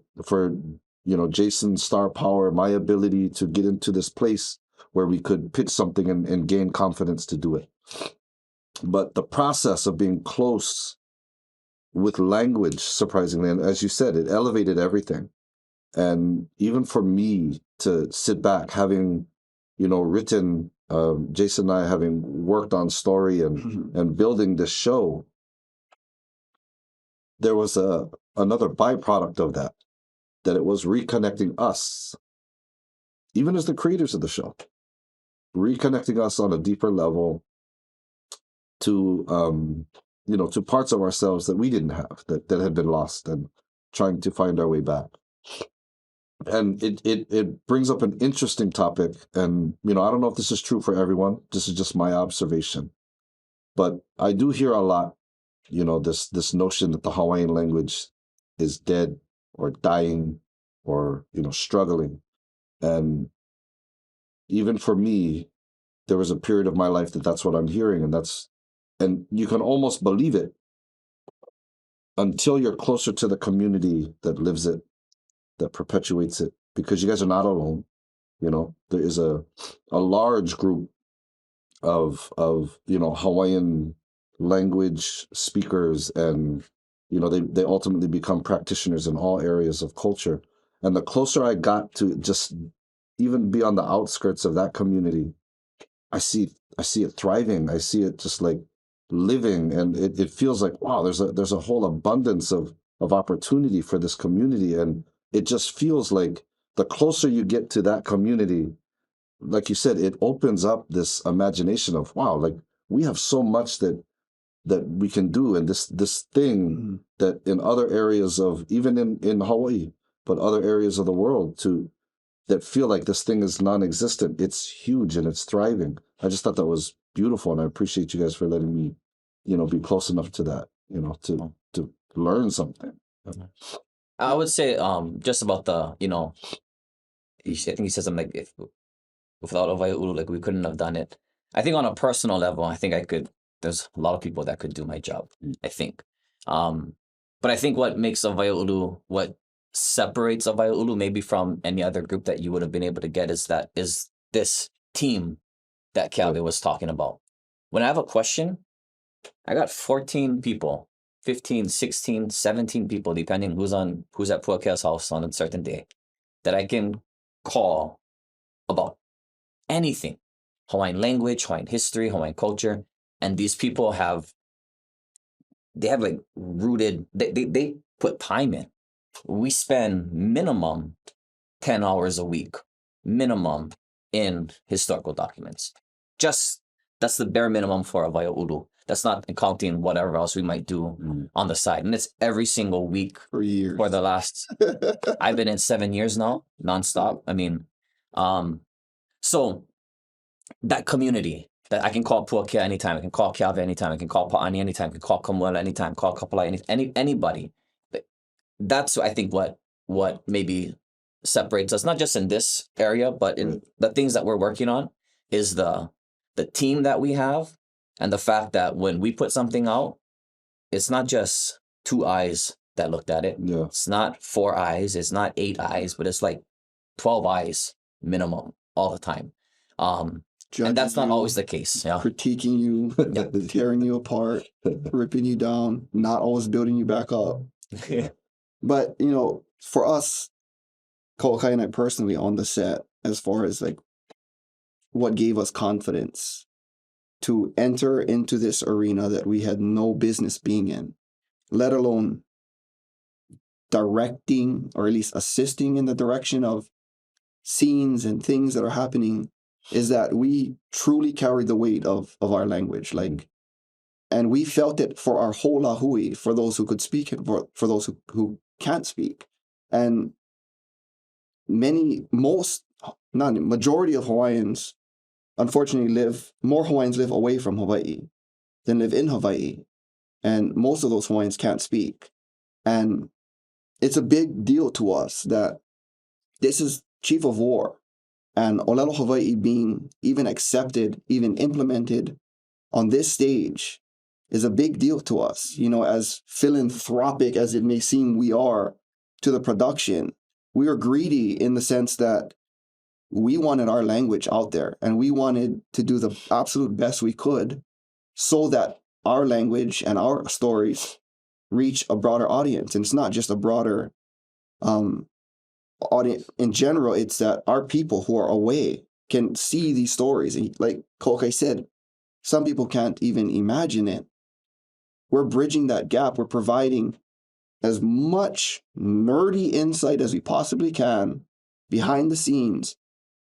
Speaker 2: Jason's star power, my ability to get into this place where we could pitch something and gain confidence to do it. But the process of being close with language, surprisingly, and as you said, it elevated everything. And even for me to sit back, having, written, Jason and I having worked on story and building this show, there was another byproduct of that it was reconnecting us, even as the creators of the show, reconnecting us on a deeper level to, to parts of ourselves that we didn't have, that had been lost, and trying to find our way back. And it brings up an interesting topic. And, I don't know if this is true for everyone. This is just my observation. But I do hear a lot, this notion that the Hawaiian language is dead or dying or, struggling. And even for me, there was a period of my life that's what I'm hearing. And you can almost believe it until you're closer to the community that lives it, that perpetuates it, because you guys are not alone. There is a large group of Hawaiian language speakers, and they ultimately become practitioners in all areas of culture. And the closer I got to just even be on the outskirts of that community, I see it thriving. I see it just like living, and it feels like, wow, there's a whole abundance of opportunity for this community. And it just feels like the closer you get to that community, like you said, it opens up this imagination of, wow, like we have so much that we can do, and this thing that in other areas of, even in Hawaii, but other areas of the world that feel like this thing is non-existent. It's huge and it's thriving. I just thought that was beautiful, and I appreciate you guys for letting me, be close enough to that, to learn something.
Speaker 1: I would say just about the, I think he said something like, if without Awaiaulu, like we couldn't have done it. I think on a personal level, I think there's a lot of people that could do my job, I think. But I think what makes Awaiaulu, what separates Awaiaulu maybe from any other group that you would have been able to get is this team that Keawe was talking about. When I have a question, I got 14 people, 15, 16, 17 people, depending who's at Puakea's house on a certain day, that I can call about anything. Hawaiian language, Hawaiian history, Hawaiian culture. And these people they have like rooted, they put time in. We spend minimum 10 hours a week, minimum, in historical documents. That's the bare minimum for Awaiaulu. That's not counting whatever else we might do on the side. And it's every single week
Speaker 3: for years.
Speaker 1: For the last, I've been in 7 years now, nonstop. I mean, so that community that I can call Puakea anytime, I can call Keawe anytime, I can call Pa'ani anytime, I can call Kamuela anytime, call Kapolai anybody. That's, I think, what maybe separates us, not just in this area, but in the things that we're working on, is the team that we have, and the fact that when we put something out, it's not just 2 eyes that looked at it.
Speaker 2: Yeah.
Speaker 1: It's not 4 eyes, it's not 8 eyes, but it's like 12 eyes minimum all the time. And that's not always the case. Yeah.
Speaker 3: Critiquing you, tearing you apart, ripping you down, not always building you back up. But, for us, Ko'okai and I personally on the set, as far as like what gave us confidence to enter into this arena that we had no business being in, let alone directing or at least assisting in the direction of scenes and things that are happening, is that we truly carried the weight of our language. And we felt it for our whole lahui, for those who could speak and for those who can't speak. And majority of Hawaiians, unfortunately, more Hawaiians live away from Hawaii than live in Hawaii. And most of those Hawaiians can't speak. And it's a big deal to us that this is Chief of War, and Ōlelo Hawaii being even accepted, even implemented on this stage is a big deal to us. As philanthropic as it may seem we are to the production, we are greedy in the sense that we wanted our language out there, and we wanted to do the absolute best we could so that our language and our stories reach a broader audience. And it's not just a broader audience in general, it's that our people who are away can see these stories. And like Kokai said, some people can't even imagine it. We're bridging that gap. We're providing as much nerdy insight as we possibly can behind the scenes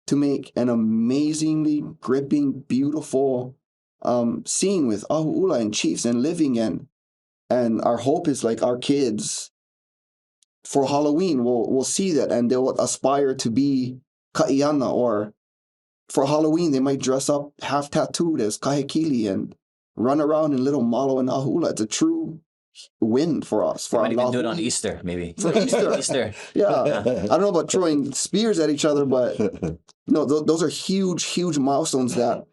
Speaker 3: to make an amazingly gripping, beautiful scene with ahu'ula and chiefs and living in. And our hope is like our kids
Speaker 4: for Halloween will see that and they'll aspire to be ka'iana, or for Halloween they might dress up half tattooed as kahekili and run around in little malo and ahula. It's a true win for us.
Speaker 1: They
Speaker 4: For
Speaker 1: might
Speaker 4: our
Speaker 1: even do it on
Speaker 4: lahui.
Speaker 1: Easter, maybe.
Speaker 4: For Easter.
Speaker 1: Easter.
Speaker 4: Yeah. I don't know about throwing spears at each other, but no, those are huge milestones that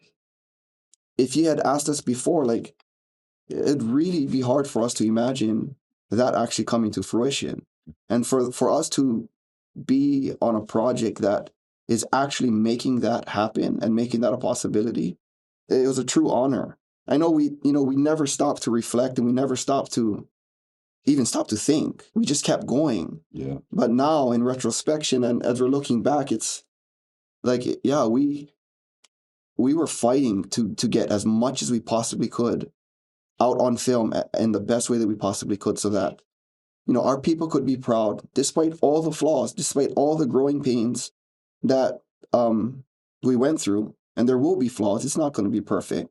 Speaker 4: if you had asked us before, like, it'd really be hard for us to imagine that actually coming to fruition. And for us to be on a project that is actually making that happen and making that a possibility, it was a true honor. I know we never stopped to reflect, and we never stopped to think. We just kept going.
Speaker 2: Yeah.
Speaker 4: But now in retrospection and as we're looking back, it's like, yeah, we were fighting to get as much as we possibly could out on film in the best way that we possibly could, so that, our people could be proud, despite all the flaws, despite all the growing pains that we went through. And there will be flaws. It's not going to be perfect.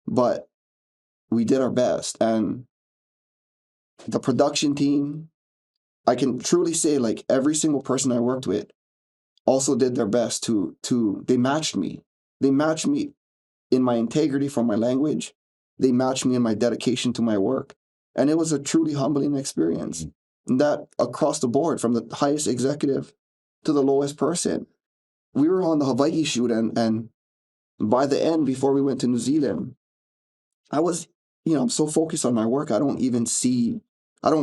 Speaker 4: But we did our best. And the production team, I can truly say, like, every single person I worked with also did their best they matched me. They matched me in my integrity for my language. They matched me in my dedication to my work. And it was a truly humbling experience. And that across the board, from the highest executive to the lowest person. We were on the Hawaii shoot, and by the end, before we went to New Zealand, I was, I'm so focused on my work, I don't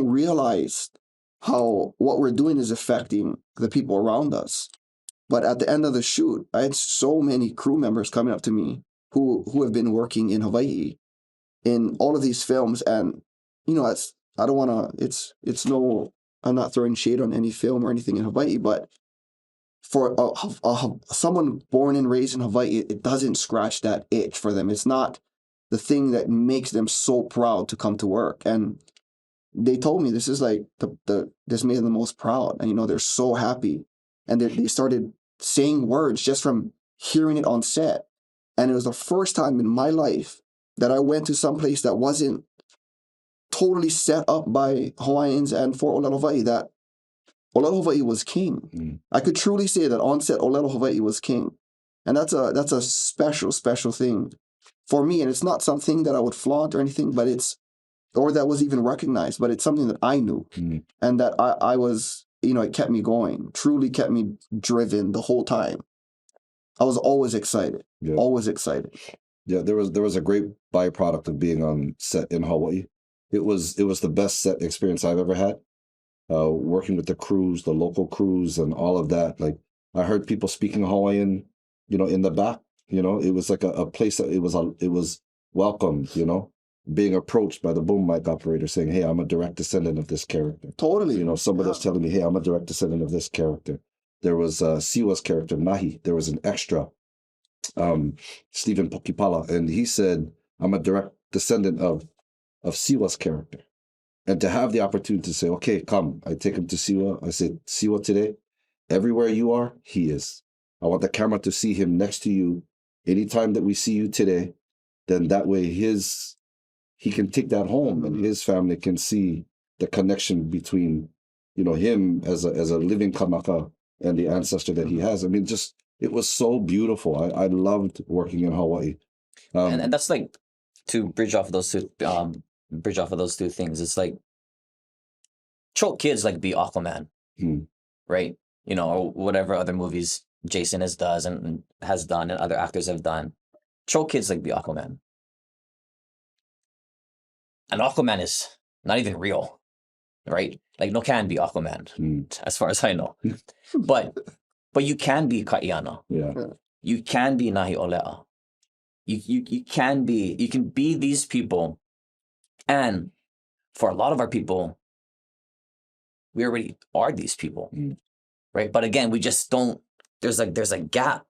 Speaker 4: realize how what we're doing is affecting the people around us. But at the end of the shoot, I had so many crew members coming up to me who have been working in Hawaii in all of these films. And, I don't want to, I'm not throwing shade on any film or anything in Hawaii, but for someone born and raised in Hawaii, it doesn't scratch that itch for them. It's not the thing that makes them so proud to come to work. And they told me this is like this made them the most proud. And, they're so happy. And they started saying words just from hearing it on set. And it was the first time in my life that I went to some place that wasn't totally set up by Hawaiians and for Ōlelo Hawaii, that Ōlelo Hawaii was king. I could truly say that on set, Ōlelo Hawaii was king. And that's a special thing for me. And it's not something that I would flaunt or anything, but or that was even recognized, but it's something that I knew. And that I was, it kept me going, truly kept me driven the whole time. I was always excited, always excited.
Speaker 2: Yeah, there was a great byproduct of being on set in Hawaii. It was the best set experience I've ever had. Working with the crews, the local crews, and all of that. Like, I heard people speaking Hawaiian, in the back. It was like a place that it was welcome. Being approached by the boom mic operator saying, "Hey, I'm a direct descendant of this character."
Speaker 4: Totally.
Speaker 2: Somebody was telling me, "Hey, I'm a direct descendant of this character." There was Siwa's character Nahi. There was an extra, Stephen Pokipala, and he said, "I'm a direct descendant of Siwa's character." And to have the opportunity to say, "Okay, come," I take him to Siwa. I said, "Siwa, today, everywhere you are, he is. I want the camera to see him next to you. Anytime that we see you today, then that way he can take that home, and his family can see the connection between, him as a living kamaka and the ancestor that he has." I mean, just, it was so beautiful. I loved working in Hawaii.
Speaker 1: And that's like, to bridge off of those two things. It's like, choke kids like be Aquaman, right? Or whatever other movies Jasonʻs does and has done and other actors have done. Choke kids like be Aquaman. And Aquaman is not even real, right? Like, no can be Aquaman, as far as I know. But you can be Ka'iana.
Speaker 2: Yeah.
Speaker 1: You can be Nahi Olea. You can be these people. And for a lot of our people, we already are these people, right? But again, we just don't. There's a gap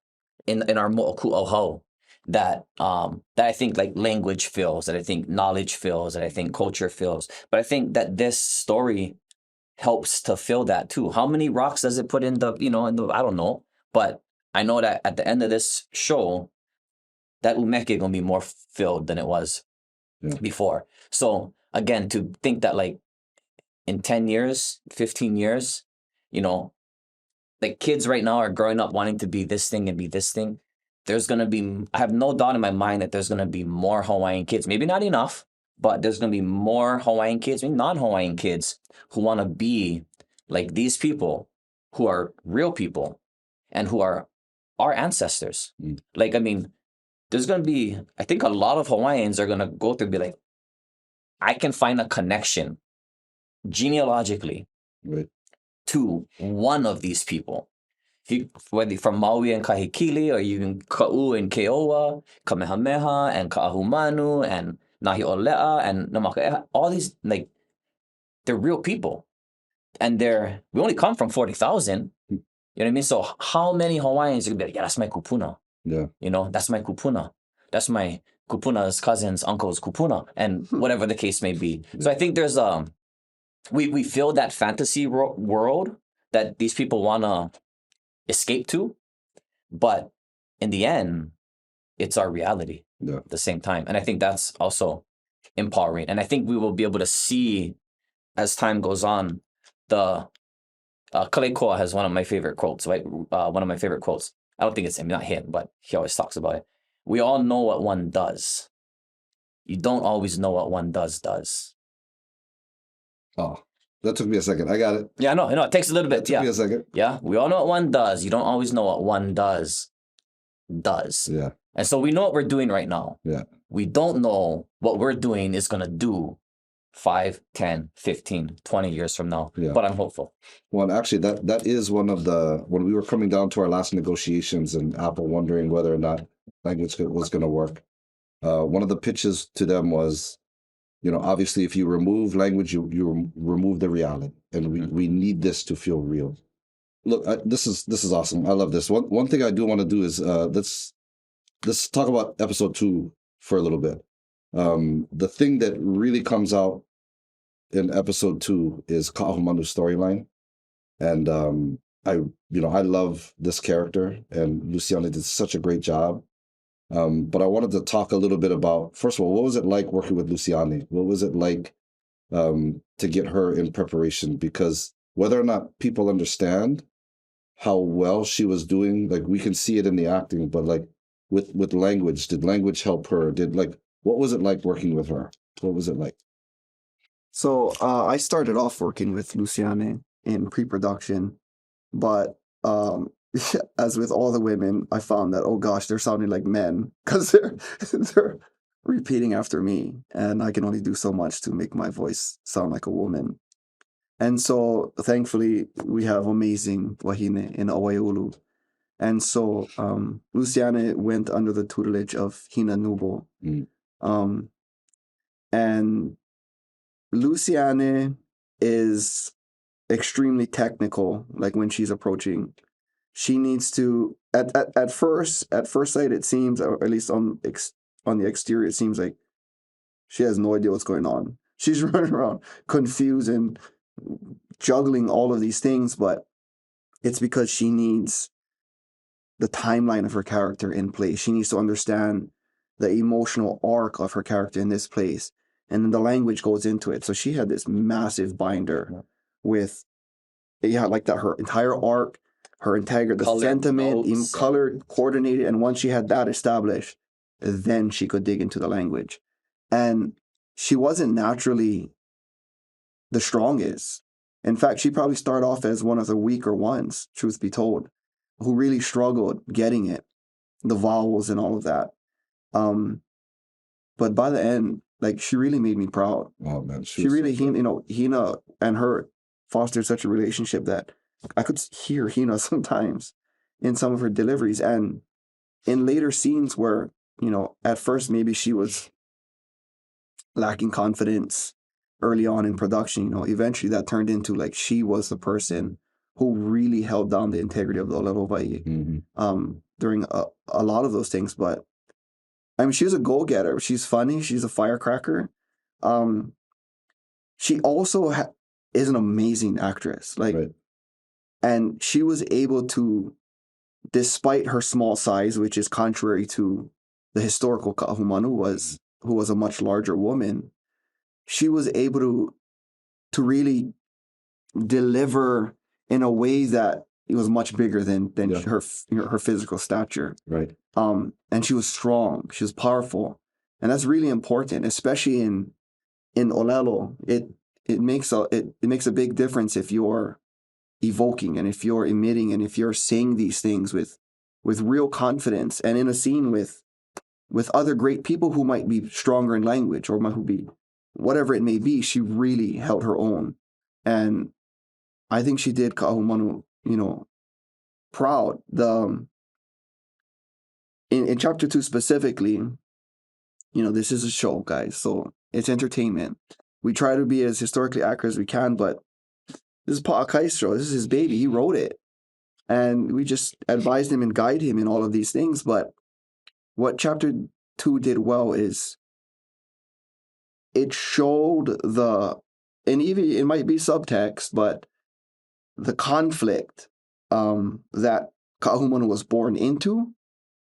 Speaker 1: in our mo'oku'ohau that I think, like, language fills, that I think knowledge fills, that I think culture fills. But I think that this story helps to fill that too. How many rocks does it put in the I don't know, but I know that at the end of this show, that umeke gonna be more filled than it was before. So again, to think that, like, in 10 years, 15 years, you know, like kids right now are growing up wanting to be this thing and be this thing. There's going to be, I have no doubt in my mind that there's going to be more Hawaiian kids, maybe not enough, but there's going to be more Hawaiian kids, maybe non-Hawaiian kids who want to be like these people who are real people and who are our ancestors. Like, I mean, there's going to be, I think a lot of Hawaiians are going to go through and be like, I can find a connection genealogically to one of these people. Whether from Maui and Kahikili, or you can Ka'u and Keoa, Kamehameha and Ka'ahumanu and Nahi Olea and Namakea, all these, like, they're real people. And we only come from 40,000. You know what I mean? So how many Hawaiians are going to be like, yeah, that's my kupuna.
Speaker 2: Yeah.
Speaker 1: You know, that's my kupuna. That's my kupuna's cousin's uncle's kupuna, and whatever the case may be. So I think there's we feel that fantasy world that these people want to escape to, but in the end, it's our reality at the same time. And I think that's also empowering. And I think we will be able to see as time goes on. The Kalekoa has one of my favorite quotes, right? One of my favorite quotes. I don't think it's him, not him, but he always talks about it. We all know what one does. You don't always know what one does.
Speaker 2: Oh, that took me a second. I got it.
Speaker 1: Yeah, no, it takes a little bit.
Speaker 2: Took me a second.
Speaker 1: Yeah, we all know what one does. You don't always know what one does.
Speaker 2: Yeah.
Speaker 1: And so we know what we're doing right now.
Speaker 2: Yeah.
Speaker 1: We don't know what we're doing is going to do 5, 10, 15, 20 years from now.
Speaker 2: Yeah.
Speaker 1: But I'm hopeful.
Speaker 2: Well, actually, that is one of the, when we were coming down to our last negotiations and Apple wondering whether or not language was going to work, one of the pitches to them was, you know, obviously, if you remove language, you remove the reality, and we need this to feel real. Look, this is awesome. I love this. One thing I do want to do is let's talk about episode 2 for a little bit. The thing that really comes out in episode 2 is Ka'ahumanu's storyline, and I love this character, and Luciane did such a great job. But I wanted to talk a little bit about, first of all, what was it like working with Luciane? What was it like to get her in preparation? Because whether or not people understand how well she was doing, like, we can see it in the acting, but like with language, did language help her? What was it like working with her? What was it like?
Speaker 4: So I started off working with Luciane in pre-production, but as with all the women, I found that, oh gosh, they're sounding like men because they're repeating after me, and I can only do so much to make my voice sound like a woman. And so thankfully we have amazing wahine in Awaiaulu. And so Luciane went under the tutelage of Hina Nubo. And Luciane is extremely technical, like when she's approaching. She needs to, at first sight, it seems, or at least on the exterior, it seems like she has no idea what's going on. She's running around confused and juggling all of these things, but it's because she needs the timeline of her character in place. She needs to understand the emotional arc of her character in this place, and then the language goes into it. So she had this massive binder with, like that, her entire arc, her integrity, the sentiment, colored, coordinated, and once she had that established, then she could dig into the language. And she wasn't naturally the strongest. In fact, she probably started off as one of the weaker ones, truth be told, who really struggled getting it, the vowels and all of that. But by the end, like, she really made me proud.
Speaker 2: Oh man,
Speaker 4: she really, Hina and her fostered such a relationship that I could hear Hina sometimes in some of her deliveries, and in later scenes where, at first maybe she was lacking confidence early on in production, eventually that turned into, like, she was the person who really held down the integrity of the Ōlelo Hawaii during a lot of those things. But I mean, she's a go-getter. She's funny. She's a firecracker. She also is an amazing actress. And she was able to, despite her small size, which is contrary to the historical Ahumanu who was a much larger woman, she was able to to really deliver in a way that it was much bigger than her physical stature.
Speaker 2: Right.
Speaker 4: And she was strong. She was powerful, and that's really important, especially in Ōlelo. It makes a big difference if you're evoking and if you're emitting and if you're saying these things with real confidence and in a scene with other great people who might be stronger in language or might be whatever it may be. She really held her own, and I think she did ahumanu, proud. In chapter 2 specifically, this is a show, guys, so it's entertainment. We try to be as historically accurate as we can, but this is Pa'akai's show. This is his baby. He wrote it, and we just advised him and guide him in all of these things. But what chapter 2 did well is it showed and even it might be subtext, but the conflict that Ka'ahumanu was born into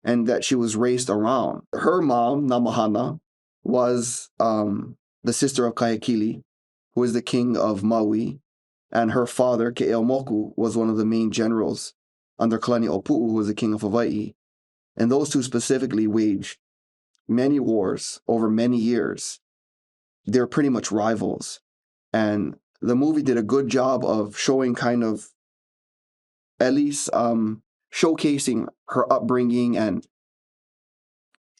Speaker 4: and that she was raised around. Her mom, Namahana, was the sister of Kahekili, who is the king of Maui, and her father, Ke'eomoku, was one of the main generals under Kalani Opu'u, who was the king of Hawaii. And those two specifically waged many wars over many years. They're pretty much rivals. And the movie did a good job of showing kind of, at least showcasing her upbringing and,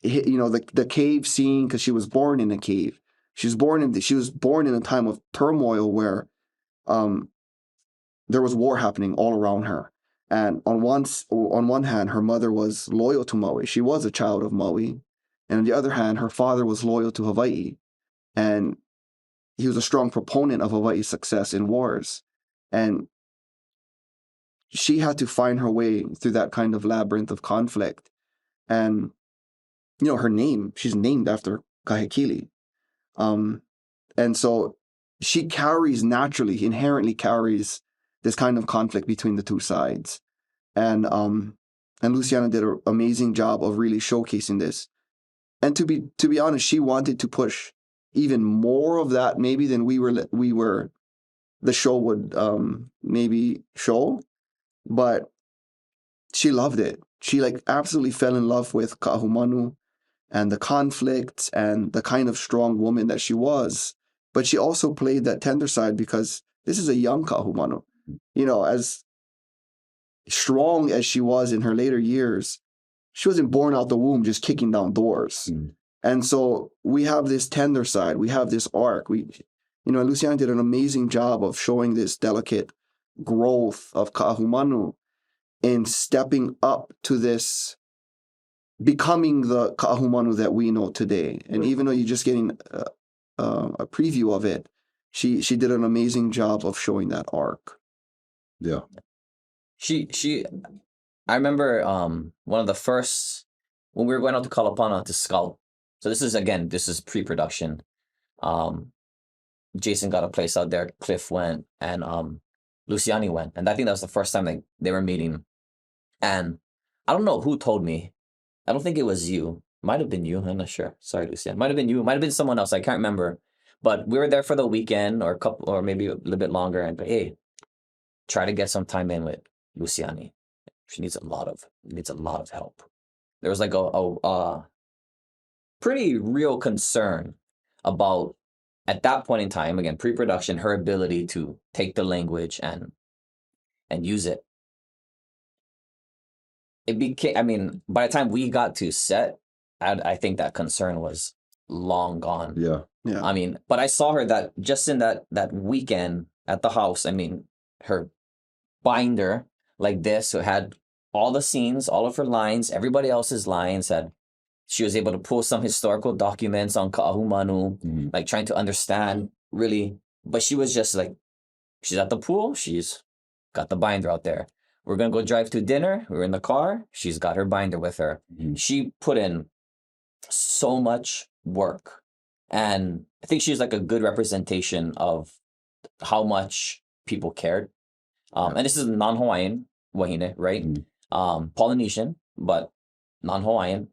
Speaker 4: the cave scene, because she was born in a cave. She was born in a time of turmoil where there was war happening all around her. And on one hand, her mother was loyal to Maui. She was a child of Maui. And on the other hand, her father was loyal to Hawaii. And he was a strong proponent of Hawaii's success in wars. And she had to find her way through that kind of labyrinth of conflict. And, her name, she's named after Kahekili. And so she inherently carries this kind of conflict between the two sides. And Luciana did an amazing job of really showcasing this. And to be honest, she wanted to push even more of that maybe than the show would maybe show, but she loved it. She absolutely fell in love with Ka'ahumanu and the conflicts and the kind of strong woman that she was. But she also played that tender side because this is a young Ka'ahumanu. As strong as she was in her later years, she wasn't born out the womb just kicking down doors. Mm. And so we have this tender side. We have this arc. Luciana did an amazing job of showing this delicate growth of Ka'ahumanu in stepping up to this, becoming the Ka'ahumanu that we know today. And even though you're just getting a preview of it, she did an amazing job of showing that arc.
Speaker 2: Yeah.
Speaker 1: I remember one of the first, when we were going out to Kalapana to scout. So this is pre-production. Jason got a place out there, Cliff went, and Luciani went. And I think that was the first time they were meeting. And I don't know who told me. I don't think it was you. Might have been you. I'm not sure. Sorry, Lucian. Might have been you. Might have been someone else. I can't remember. But we were there for the weekend or maybe a little bit longer. And hey, try to get some time in with Luciani. She needs a lot of help. There was a pretty real concern about, at that point in time, again, pre-production, her ability to take the language and use it. It became, by the time we got to set, I think that concern was long gone.
Speaker 2: Yeah.
Speaker 1: But I saw her that just in that weekend at the house, her binder like this, so it had all the scenes, all of her lines, everybody else's lines. She was able to pull some historical documents on Ka'ahumanu, trying to understand really. But she was just she's at the pool, she's got the binder out there. We're going to go drive to dinner. We're in the car. She's got her binder with her. Mm-hmm. She put in so much work. And I think she's a good representation of how much people cared. And this is non-Hawaiian wahine, right? Mm-hmm. Polynesian, but non-Hawaiian.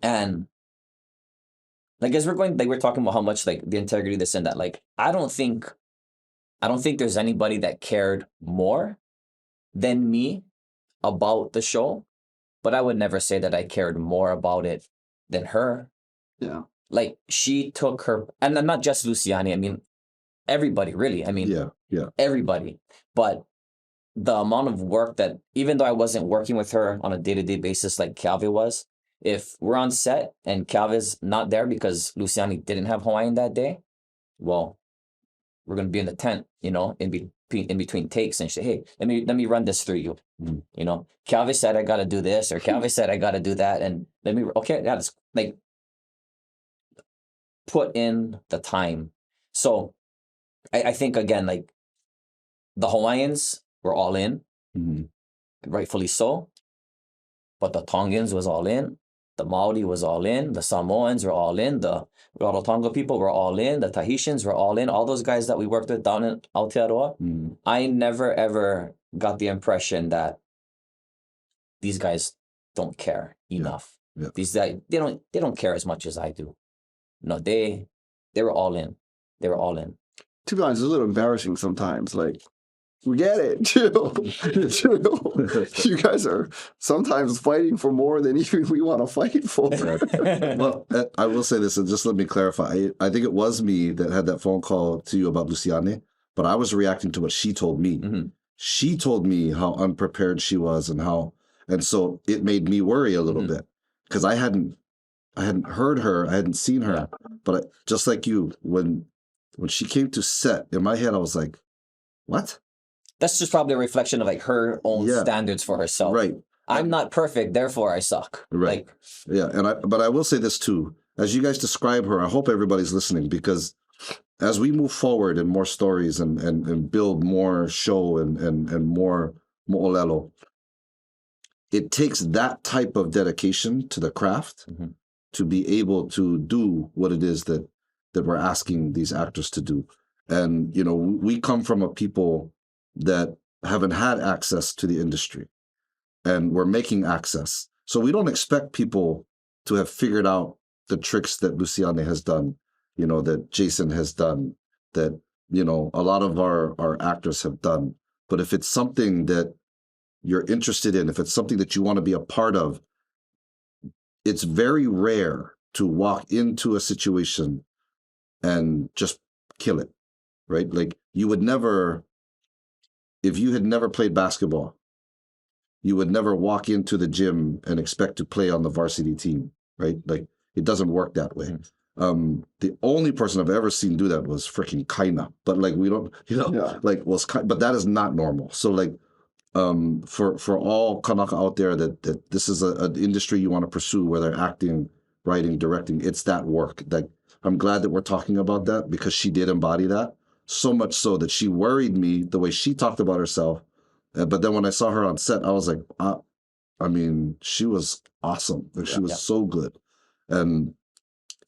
Speaker 1: And as we're talking about how much the integrity, this and that, I don't think I don't think there's anybody that cared more than me about the show, but I would never say that I cared more about it than her.
Speaker 4: Yeah.
Speaker 1: Like, she took her, and not just Luciane, I mean, everybody, really. I mean, everybody. But the amount of work that, even though I wasn't working with her on a day-to-day basis like Keawe was, if we're on set and Keawe's not there because Luciane didn't have Hawaiian that day, well, we're gonna be in the tent, you know, in between takes, and say, hey, let me run this through you. You know, Keawe said I gotta do this, or Keawe said I gotta do that, and okay, yeah, it's like, put in the time. So I think, again, like, the Hawaiians were all in, rightfully so, but the Tongans was all in, the Maori was all in, the Samoans were all in, the Rarotonga people were all in, the Tahitians were all in, all those guys that we worked with down in Aotearoa. I never ever got the impression that these guys don't care enough. These guys, they don't care as much as I do. No, they were all in. They were all in.
Speaker 4: To be honest, it's a little embarrassing sometimes. Like, we get it. Chill. You guys are sometimes fighting for more than even we want to fight for.
Speaker 2: Well, I will say this, and just let me clarify. I think it was me that had that phone call to you about Luciane, but I was reacting to what she told me. She told me how unprepared she was, and so it made me worry a little bit, because I hadn't heard her, I hadn't seen her, but just like you, when she came to set, in my head I was like, what?
Speaker 1: That's just probably a reflection of, like, her own standards for herself.
Speaker 2: Right.
Speaker 1: I'm not perfect, therefore I suck.
Speaker 2: Right.
Speaker 1: Like,
Speaker 2: yeah, but I will say this too. As you guys describe her, I hope everybody's listening, because as we move forward in more stories and build more show and more ōlelo, it takes that type of dedication to the craft to be able to do what it is that we're asking these actors to do. And, you know, we come from a people that haven't had access to the industry, and we're making access. So we don't expect people to have figured out the tricks that Luciane has done, you know, that Jason has done, that, you know, a lot of our actors have done. But if it's something that you're interested in, if it's something that you want to be a part of, it's very rare to walk into a situation and just kill it, right? Like, you would never, if you had never played basketball, you would never walk into the gym and expect to play on the varsity team, right? Like, it doesn't work that way. The only person I've ever seen do that was freaking Kaina, but like, we don't, you know, like, but that is not normal. So like, for all Kanaka out there that this is an industry you want to pursue, whether acting, writing, directing, it's that work. Like, I'm glad that we're talking about that, because she did embody that, so much so that she worried me the way she talked about herself. But then when I saw her on set, I was like, I mean, she was awesome. Like, she was so good. And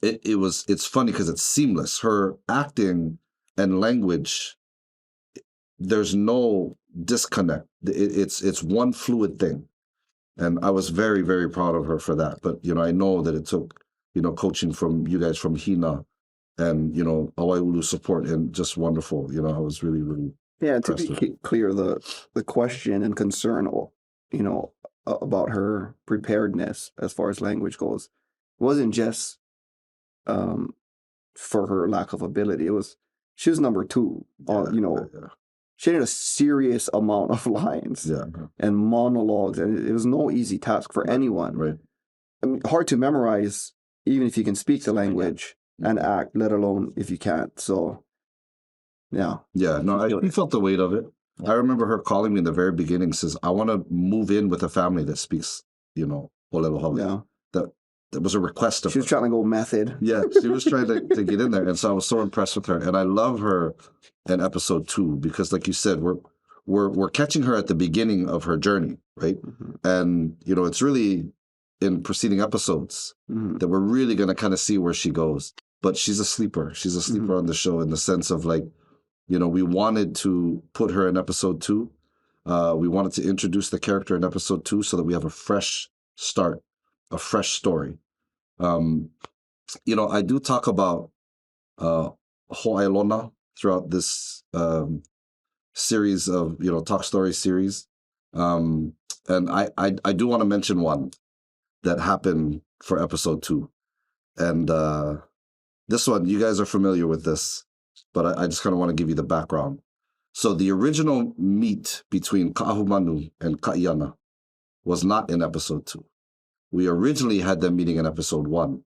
Speaker 2: it's funny because it's seamless. Her acting and language, there's no disconnect. It's one fluid thing. And I was very, very proud of her for that. But, you know, I know that it took, you know, coaching from you guys from Hina and, you know, Awaiaulu support, and just wonderful. You know, I was really, really
Speaker 4: to be clear, the question and concern, you know, about her preparedness as far as language goes, wasn't just for her lack of ability. It was, she was number two. You know, she had a serious amount of lines and monologues, and it was no easy task for anyone.
Speaker 2: Right.
Speaker 4: I mean, hard to memorize, even if you can speak the language and act, let alone if you can't. So, no,
Speaker 2: I felt the weight of it. I remember her calling me in the very beginning, says, I want to move in with a family that speaks, you know, ōlelo Hawaiian. That was a request of her.
Speaker 4: She was trying to go method.
Speaker 2: Yeah, she was trying to get in there. And so I was so impressed with her. And I love her in episode 2, because like you said, we're catching her at the beginning of her journey, right? And, you know, it's really in preceding episodes that we're really going to kind of see where she goes. But she's a sleeper. She's a sleeper on the show, in the sense of, like, you know, we wanted to put her in episode 2. We wanted to introduce the character in episode 2 so that we have a fresh start, a fresh story. You know, I do talk about Ho'ailona throughout this series of, Talk Story series. And I do want to mention one that happened for episode 2. And this one, you guys are familiar with this, but I just kind of want to give you the background. So the original meet between ahumanu and Ka'iana was not in episode 2. We originally had them meeting in episode 1,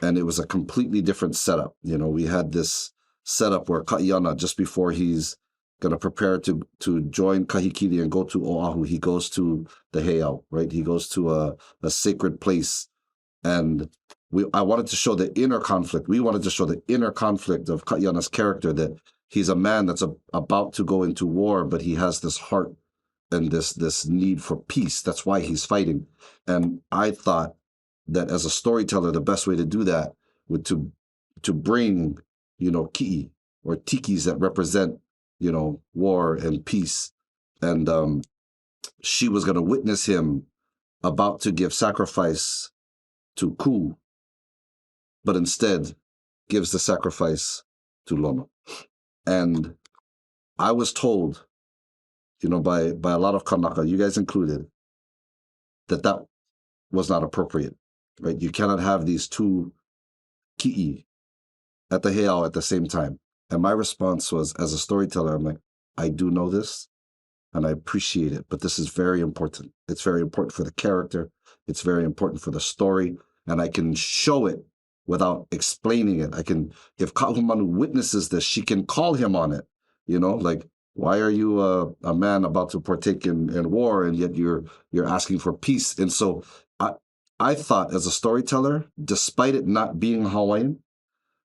Speaker 2: and it was a completely different setup. We had this setup where Ka'iana, just before he's going to prepare to join Kahikili and go to Oahu, he goes to the heiau, right? He goes to a sacred place. And I wanted to show the inner conflict. We wanted to show the inner conflict of Ka'iana's character, that he's a man that's about to go into war, but he has this heart and this need for peace. That's why he's fighting. And I thought that as a storyteller, the best way to do that would to bring, ki'i or tikis that represent, war and peace. And she was going to witness him about to give sacrifice to Ku, but instead gives the sacrifice to Lono. And I was told, by a lot of Kanaka, you guys included, that was not appropriate, right? You cannot have these two ki'i at the heiau at the same time. And my response was, as a storyteller, I'm like, I do know this, and I appreciate it, but this is very important. It's very important for the character. It's very important for the story, and I can show it without explaining it. If Kahumanu witnesses this, she can call him on it, like, why are you a man about to partake in war, and yet you're asking for peace? And so I thought, as a storyteller, despite it not being Hawaiian,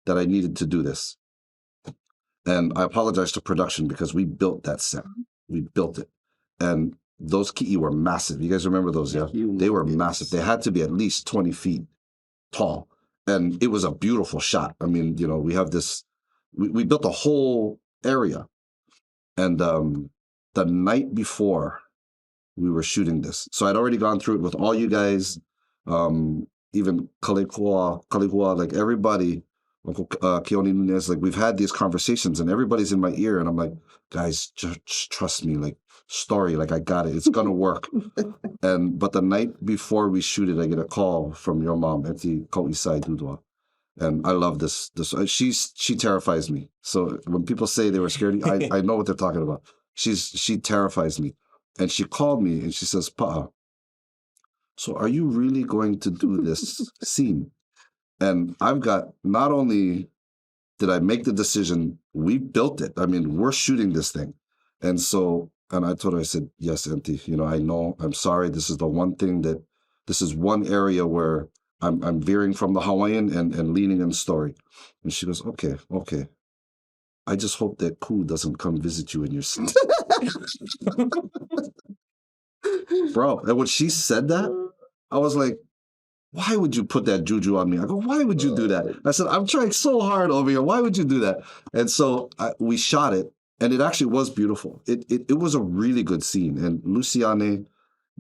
Speaker 2: that I needed to do this. And I apologize to production because we built that set. We built it. And those ki'i were massive. You guys remember those, yeah? They were massive. They had to be at least 20 feet tall. And it was a beautiful shot. I mean, we have this, we built a whole area. And the night before we were shooting this, so I'd already gone through it with all you guys, even Kalekua, like everybody, Uncle Keone Nunez, like we've had these conversations and everybody's in my ear and I'm like, guys, just trust me, like story, like I got it. It's going to work. But the night before we shoot it, I get a call from your mom, Auntie Kauisai Dudua. And I love this. She terrifies me. So when people say they were scared, I know what they're talking about. She terrifies me. And she called me and she says, Pa'a, so are you really going to do this scene? And I've got, not only did I make the decision, we built it. I mean, we're shooting this thing. And I told her, I said, yes, Auntie, I know, I'm sorry. This is the one thing this is one area where I'm veering from the Hawaiian and leaning in story. And she goes, okay. I just hope that Ku doesn't come visit you in your sleep. Bro, and when she said that, I was like, why would you put that juju on me? I go, why would you do that? I said, I'm trying so hard over here. Why would you do that? And so we shot it, and it actually was beautiful. It was a really good scene. And Lucianeʻs,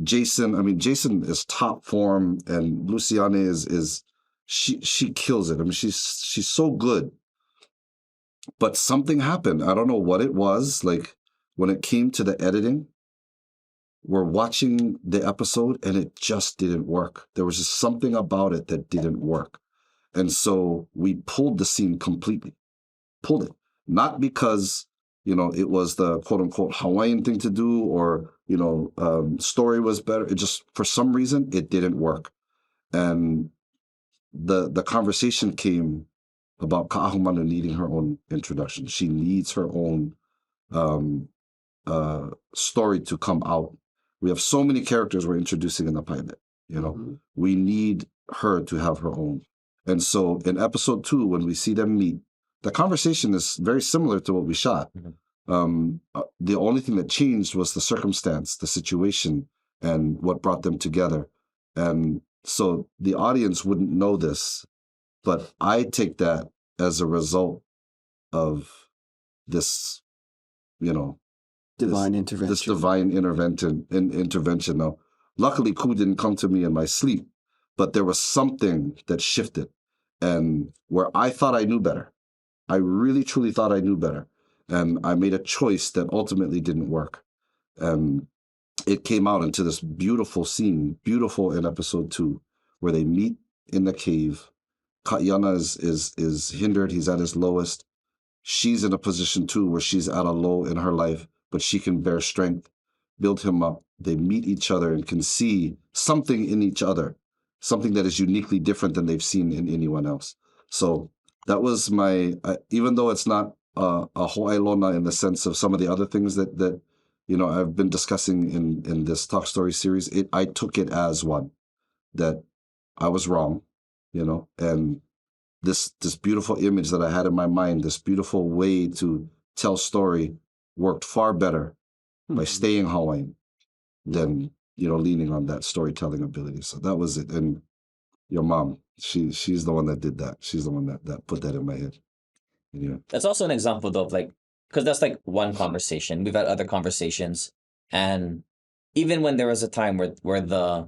Speaker 2: Jason is top form, and Lucianeʻs she kills it. I mean, she's so good. But something happened. I don't know what it was. Like when it came to the editing, we're watching the episode and it just didn't work. There was just something about it that didn't work. And so we pulled the scene completely. Pulled it. Not because, it was the quote unquote Hawaiian thing to do or, story was better. It just, for some reason, it didn't work. And the conversation came about Ka'ahumanu needing her own introduction. She needs her own story to come out. We have so many characters we're introducing in the pilot, Mm-hmm. We need her to have her own. And so in episode 2, when we see them meet, the conversation is very similar to what we shot. Mm-hmm. The only thing that changed was the circumstance, the situation, and what brought them together. And so the audience wouldn't know this, but I take that as a result of this,
Speaker 4: divine intervention.
Speaker 2: This divine intervention. Now, luckily, Ku didn't come to me in my sleep, but there was something that shifted, and where I thought I knew better. I really, truly thought I knew better. And I made a choice that ultimately didn't work. And it came out into this beautiful scene, beautiful in episode 2, where they meet in the cave. Kaiana is hindered. He's at his lowest. She's in a position too where she's at a low in her life, but she can bear strength, build him up. They meet each other and can see something in each other, something that is uniquely different than they've seen in anyone else. So that was my, even though it's not a Hawaii lona in the sense of some of the other things that I've been discussing in this Talk Story series, I took it as one that I was wrong, and this beautiful image that I had in my mind, this beautiful way to tell story worked far better by staying Hawaiian than, leaning on that storytelling ability. So that was it. And your mom, she's the one that did that. She's the one that put that in my head. Yeah.
Speaker 1: That's also an example though, of because that's one conversation. We've had other conversations, and even when there was a time where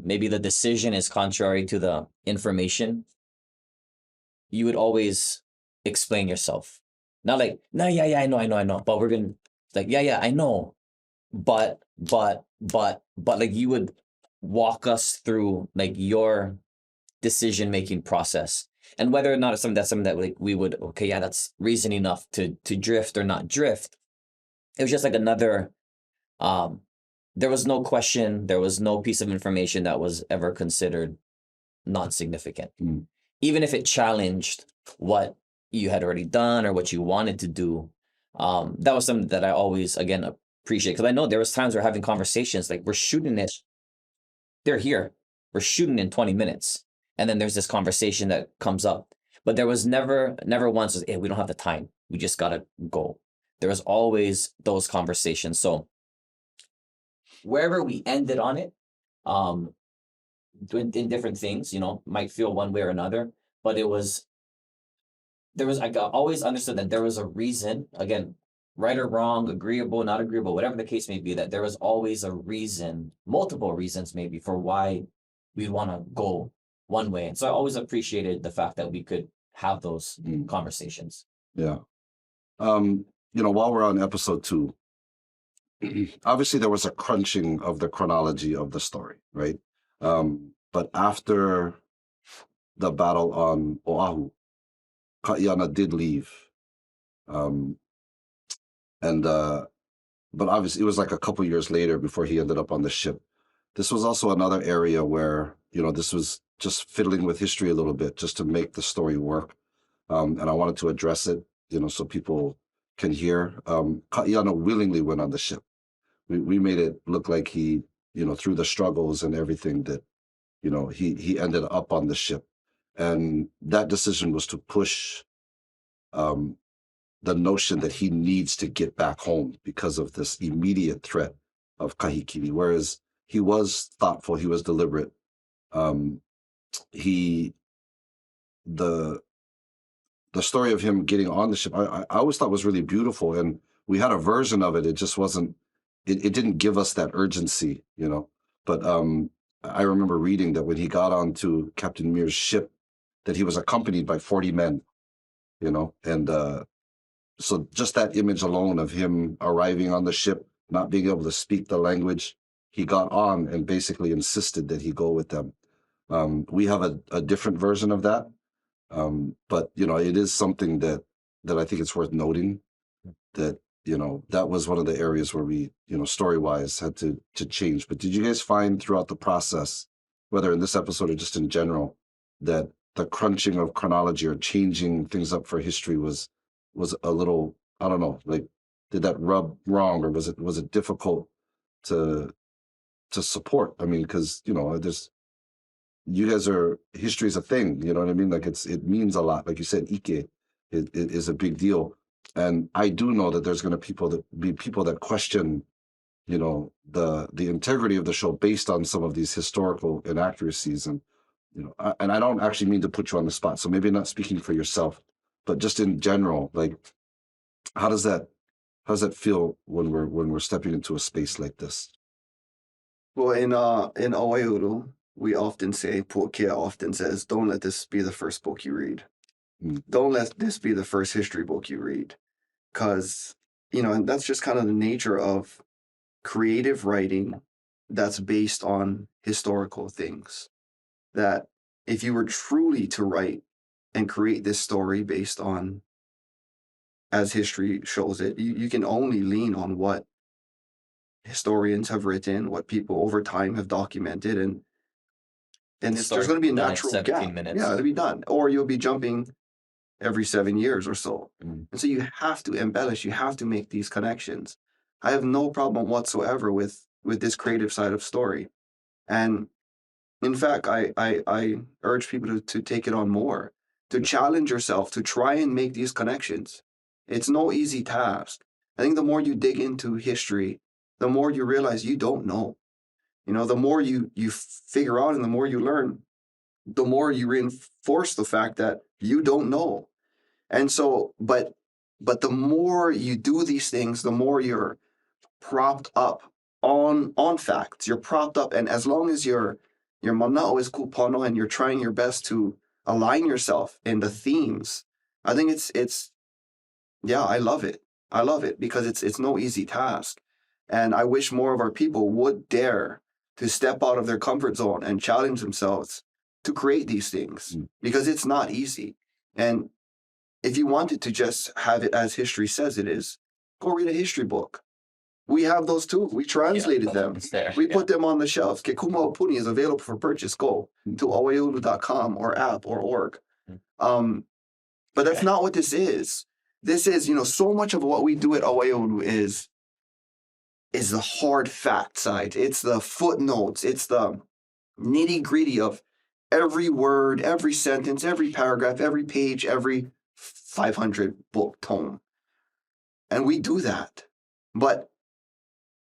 Speaker 1: maybe the decision is contrary to the information, you would always explain yourself. Not no, yeah, I know, but we're gonna yeah, I know, but you would walk us through your decision making process, and whether or not it's something that we would, okay, yeah, that's reason enough to drift or not drift. It was just another. There was no question, there was no piece of information that was ever considered non-significant. Even if it challenged what you had already done or what you wanted to do. That was something that I always, again, appreciate. Because I know there was times we're having conversations, we're shooting it. They're here. We're shooting in 20 minutes. And then there's this conversation that comes up. But there was never once, hey, we don't have the time. We just got to go. There was always those conversations. So wherever we ended on it, in different things, might feel one way or another, but I always understood that there was a reason, again, right or wrong, agreeable, not agreeable, whatever the case may be, that there was always a reason, multiple reasons maybe, for why we'd want to go one way. And so I always appreciated the fact that we could have those conversations.
Speaker 2: Yeah. While we're on episode 2, obviously there was a crunching of the chronology of the story, right? But after the battle on Oahu, Kaiana did leave. But obviously it was a couple years later before he ended up on the ship. This was also another area where, this was just fiddling with history a little bit just to make the story work. And I wanted to address it, so people can hear. Kaiana willingly went on the ship. We made it look like he, through the struggles and everything that, he ended up on the ship. And that decision was to push the notion that he needs to get back home because of this immediate threat of kahikini. Whereas he was thoughtful, he was deliberate. The story of him getting on the ship, I always thought was really beautiful. And we had a version of it. It just wasn't, it didn't give us that urgency, But I remember reading that when he got onto Captain Meare's ship, that he was accompanied by 40 men, and so just that image alone of him arriving on the ship, not being able to speak the language, he got on and basically insisted that he go with them. We have a different version of that, but it is something that I think it's worth noting that that was one of the areas where we story-wise had to change. But did you guys find throughout the process, whether in this episode or just in general, that the crunching of chronology or changing things up for history was a little, I don't know, did that rub wrong, or was it difficult to support? I mean, because you guys are, history is a thing, you know what I mean? It means a lot. Like you said, ike, it is a big deal. And I do know that there's going to be people that question, the integrity of the show based on some of these historical inaccuracies. And, and I don't actually mean to put you on the spot, so maybe not speaking for yourself, but just in general, how does that feel when we're stepping into a space like this?
Speaker 4: Well, in Awaiaulu, we often say, Puakea often says, don't let this be the first book you read. Don't let this be the first history book you read. Because
Speaker 3: and that's just kind of the nature of creative writing that's based on historical things. That if you were truly to write and create this story based on, as history shows it, you can only lean on what historians have written, what people over time have documented, and there's going to be a
Speaker 1: done in
Speaker 3: natural
Speaker 1: 17
Speaker 3: gap.
Speaker 1: minutes.
Speaker 3: Yeah, it'll be done. Or you'll be jumping every 7 years or so.
Speaker 1: Mm.
Speaker 3: And so you have to embellish, you have to make these connections. I have no problem whatsoever with this creative side of story. And in fact, I urge people to take it on more, to challenge yourself, to try and make these connections. It's no easy task. I think the more you dig into history, the more you realize you don't know. The more you figure out and the more you learn, the more you reinforce the fact that you don't know. And so, but the more you do these things, the more you're propped up on facts. You're propped up, and as long as your mana'o is kupono and you're trying your best to align yourself in the themes, I think it's I love it. I love it because it's no easy task. And I wish more of our people would dare to step out of their comfort zone and challenge themselves to create these things because it's not easy. And if you wanted to just have it as history says it is, go read a history book. We have those too. We translated them. We put them on the shelves. Ke Kumaupuni is available for purchase. Go to awaiaulu.com or app or org. But that's not what this is. This is, so much of what we do at Awaiaulu is the hard fact side. It's the footnotes. It's the nitty-gritty of every word, every sentence, every paragraph, every page, every 500 book tome. And we do that. But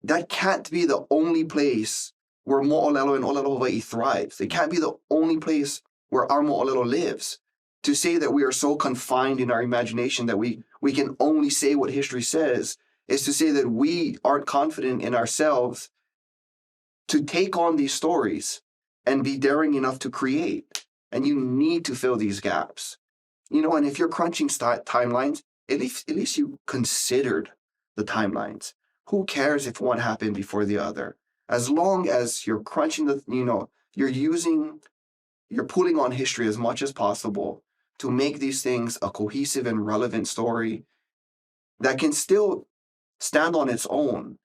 Speaker 3: that can't be the only place where Mo'olelo and Ōlelo Hawaii thrives. It can't be the only place where our Mo'olelo lives. To say that we are so confined in our imagination that we can only say what history says is to say that we aren't confident in ourselves to take on these stories and be daring enough to create. And you need to fill these gaps. And if you're crunching timelines, at least you considered the timelines. Who cares if one happened before the other? As long as you're crunching you're pulling on history as much as possible to make these things a cohesive and relevant story that can still stand on its own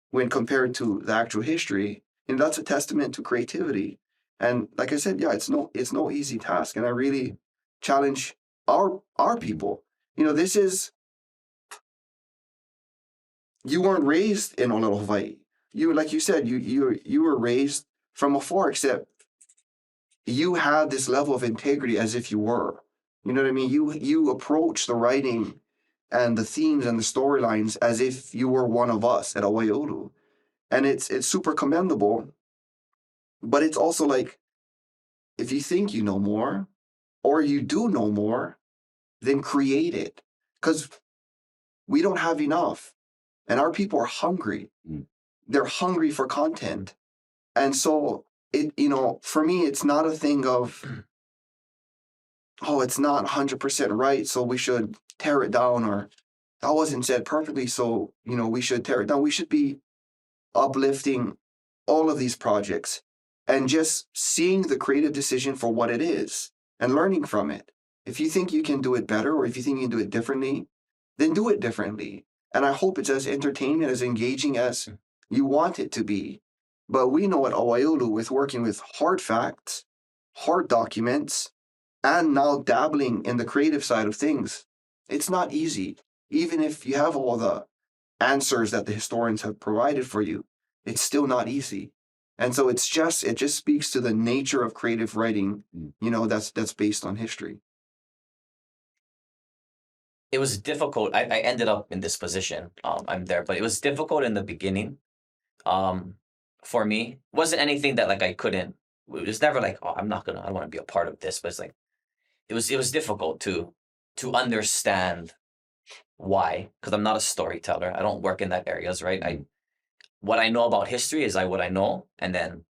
Speaker 3: when compared to the actual history. And that's a testament to creativity. And like I said, it's no easy task. And I really challenge our people. This is, you weren't raised in Ōlelo Hawaii. Like you said, you were raised from afar, except you had this level of integrity as if you were. You know what I mean? You approach the writing and the themes and the storylines as if you were one of us at Awaiaulu. And it's super commendable. But it's also like, if you think you know more, or you do know more, then create it. Because we don't have enough. And our people are hungry. They're hungry for content. And so, for me, it's not a thing of, it's not 100% right, so we should tear it down, or that wasn't said perfectly, so, we should tear it down. We should be uplifting all of these projects and just seeing the creative decision for what it is and learning from it. If you think you can do it better, or if you think you can do it differently, then do it differently. And I hope it's as entertaining, as engaging as you want it to be. But we know at Awaiaulu, with working with hard facts, hard documents, and now dabbling in the creative side of things, it's not easy. Even if you have all the answers that the historians have provided for you, it's still not easy. And so it just speaks to the nature of creative writing, that's based on history.
Speaker 1: It was difficult. I ended up in this position. I'm there, but it was difficult in the beginning. For me, it wasn't anything that I couldn't. It was never like, I don't want to be a part of this. But it's like, it was difficult to understand why, because I'm not a storyteller. I don't work in that areas, right? What I know about history is what I know, and then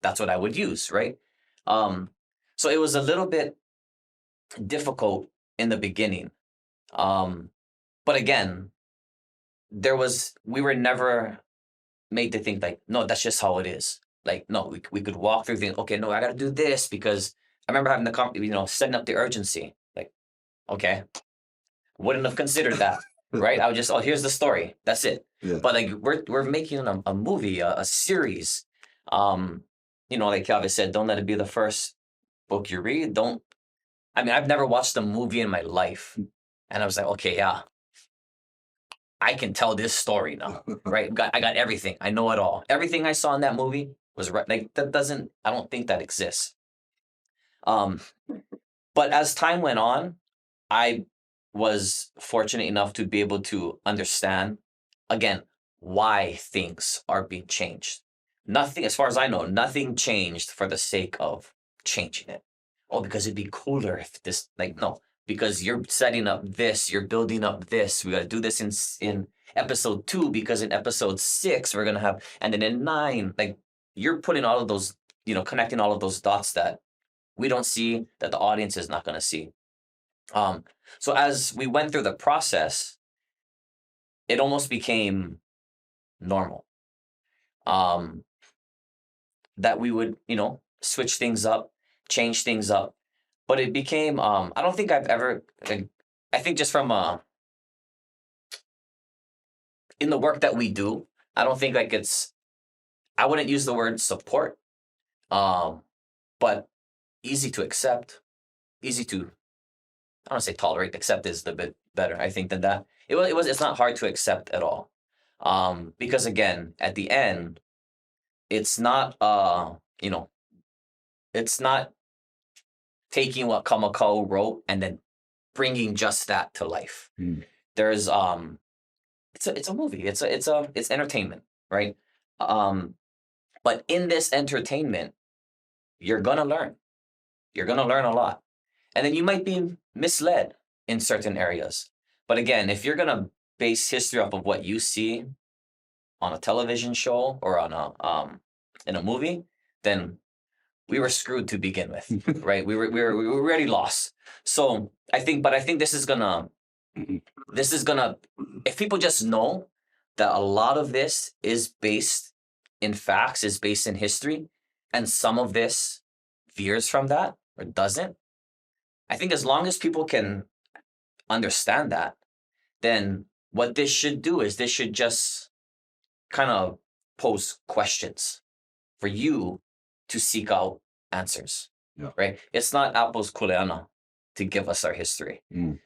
Speaker 1: that's what I would use, right? So it was a little bit difficult in the beginning. But again, we were never made to think like, no, that's just how it is. Like, no, we could walk through things. Okay, no, I got to do this because I remember having setting up the urgency. Like, okay, wouldn't have considered that, right? I would just, here's the story. That's it.
Speaker 2: Yeah.
Speaker 1: But like, we're making a movie, a series. Like Keawe said, don't let it be the first book you read. I've never watched a movie in my life, and I was like, okay, yeah, I can tell this story now, right? I got everything. I know it all. Everything I saw in that movie was right. Like I don't think that exists. But as time went on, I was fortunate enough to be able to understand, again, why things are being changed. Nothing, as far as I know, nothing changed for the sake of changing it. Oh, because it'd be cooler if this, like, no, because you're setting up this, you're building up this. We got to do this in episode 2 because in episode 6 we're gonna have, and then in 9, like you're putting all of those, connecting all of those dots that we don't see, that the audience is not gonna see. So as we went through the process, it almost became normal. That we would, switch things up, change things up. But it became, I don't think I've ever, I think just from, in the work that we do, I don't think like I wouldn't use the word support, but easy to accept, easy to, I don't want to say tolerate, accept is a bit better, I think, than that. It's not hard to accept at all. Because again, at the end, it's not, it's not taking what Kamakaʻu wrote and then bringing just that to life. There's it's a movie. It's entertainment, right? But in this entertainment, you're gonna learn. You're gonna learn a lot, and then you might be misled in certain areas. But again, if you're gonna base history off of what you see on a television show or on in a movie, then we were screwed to begin with, right? We were already lost. So I think this is gonna, if people just know that a lot of this is based in facts, is based in history, and some of this veers from that or doesn't, I think as long as people can understand that, then what this should do is this should just kind of pose questions for you to seek out answers, right? It's not apples kuleana to give us our history. And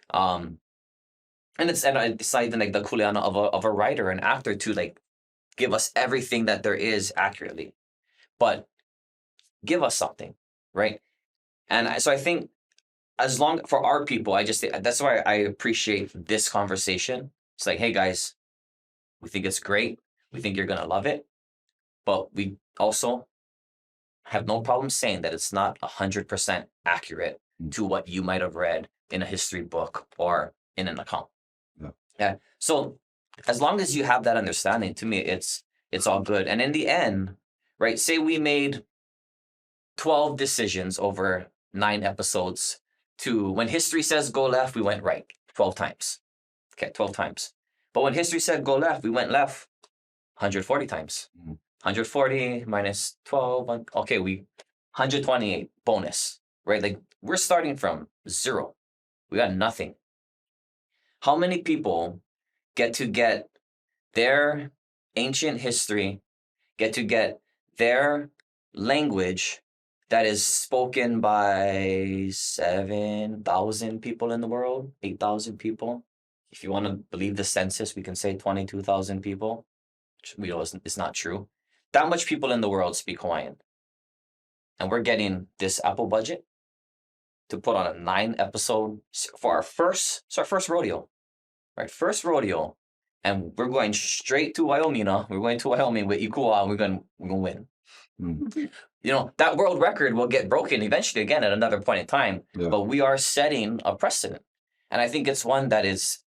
Speaker 1: it's not even like the kuleana of a writer, an actor, to like give us everything that there is accurately, but give us something, right? And so I think as long for our people, that's why I appreciate this conversation. It's like, hey guys, we think it's great. We think you're gonna love it, but we also have no problem saying that it's not 100% accurate to what you might have read in a history book or in an account. Yeah. So as long as you have that understanding, to me, it's all good. And in the end, right? Say we made 12 decisions over 9 episodes. To when history says go left, we went right 12 times. Okay, 12 times. But when history said go left, we went left 140 times. 140 minus 12, okay, 128 bonus, right? Like we're starting from 0. We got nothing. How many people get their ancient history, get their language that is spoken by 7,000 people in the world, 8,000 people? If you want to believe the census, we can say 22,000 people. We know it's not true. That much people in the world speak Hawaiian. And we're getting this Apple budget to put on a 9 episode for our first rodeo, right? First rodeo. And we're going straight to Wyoming. We're going to Wyoming with Ikua, and we're going to win. That world record will get broken eventually again at another point in time. But we are setting a precedent. And I think it's one that is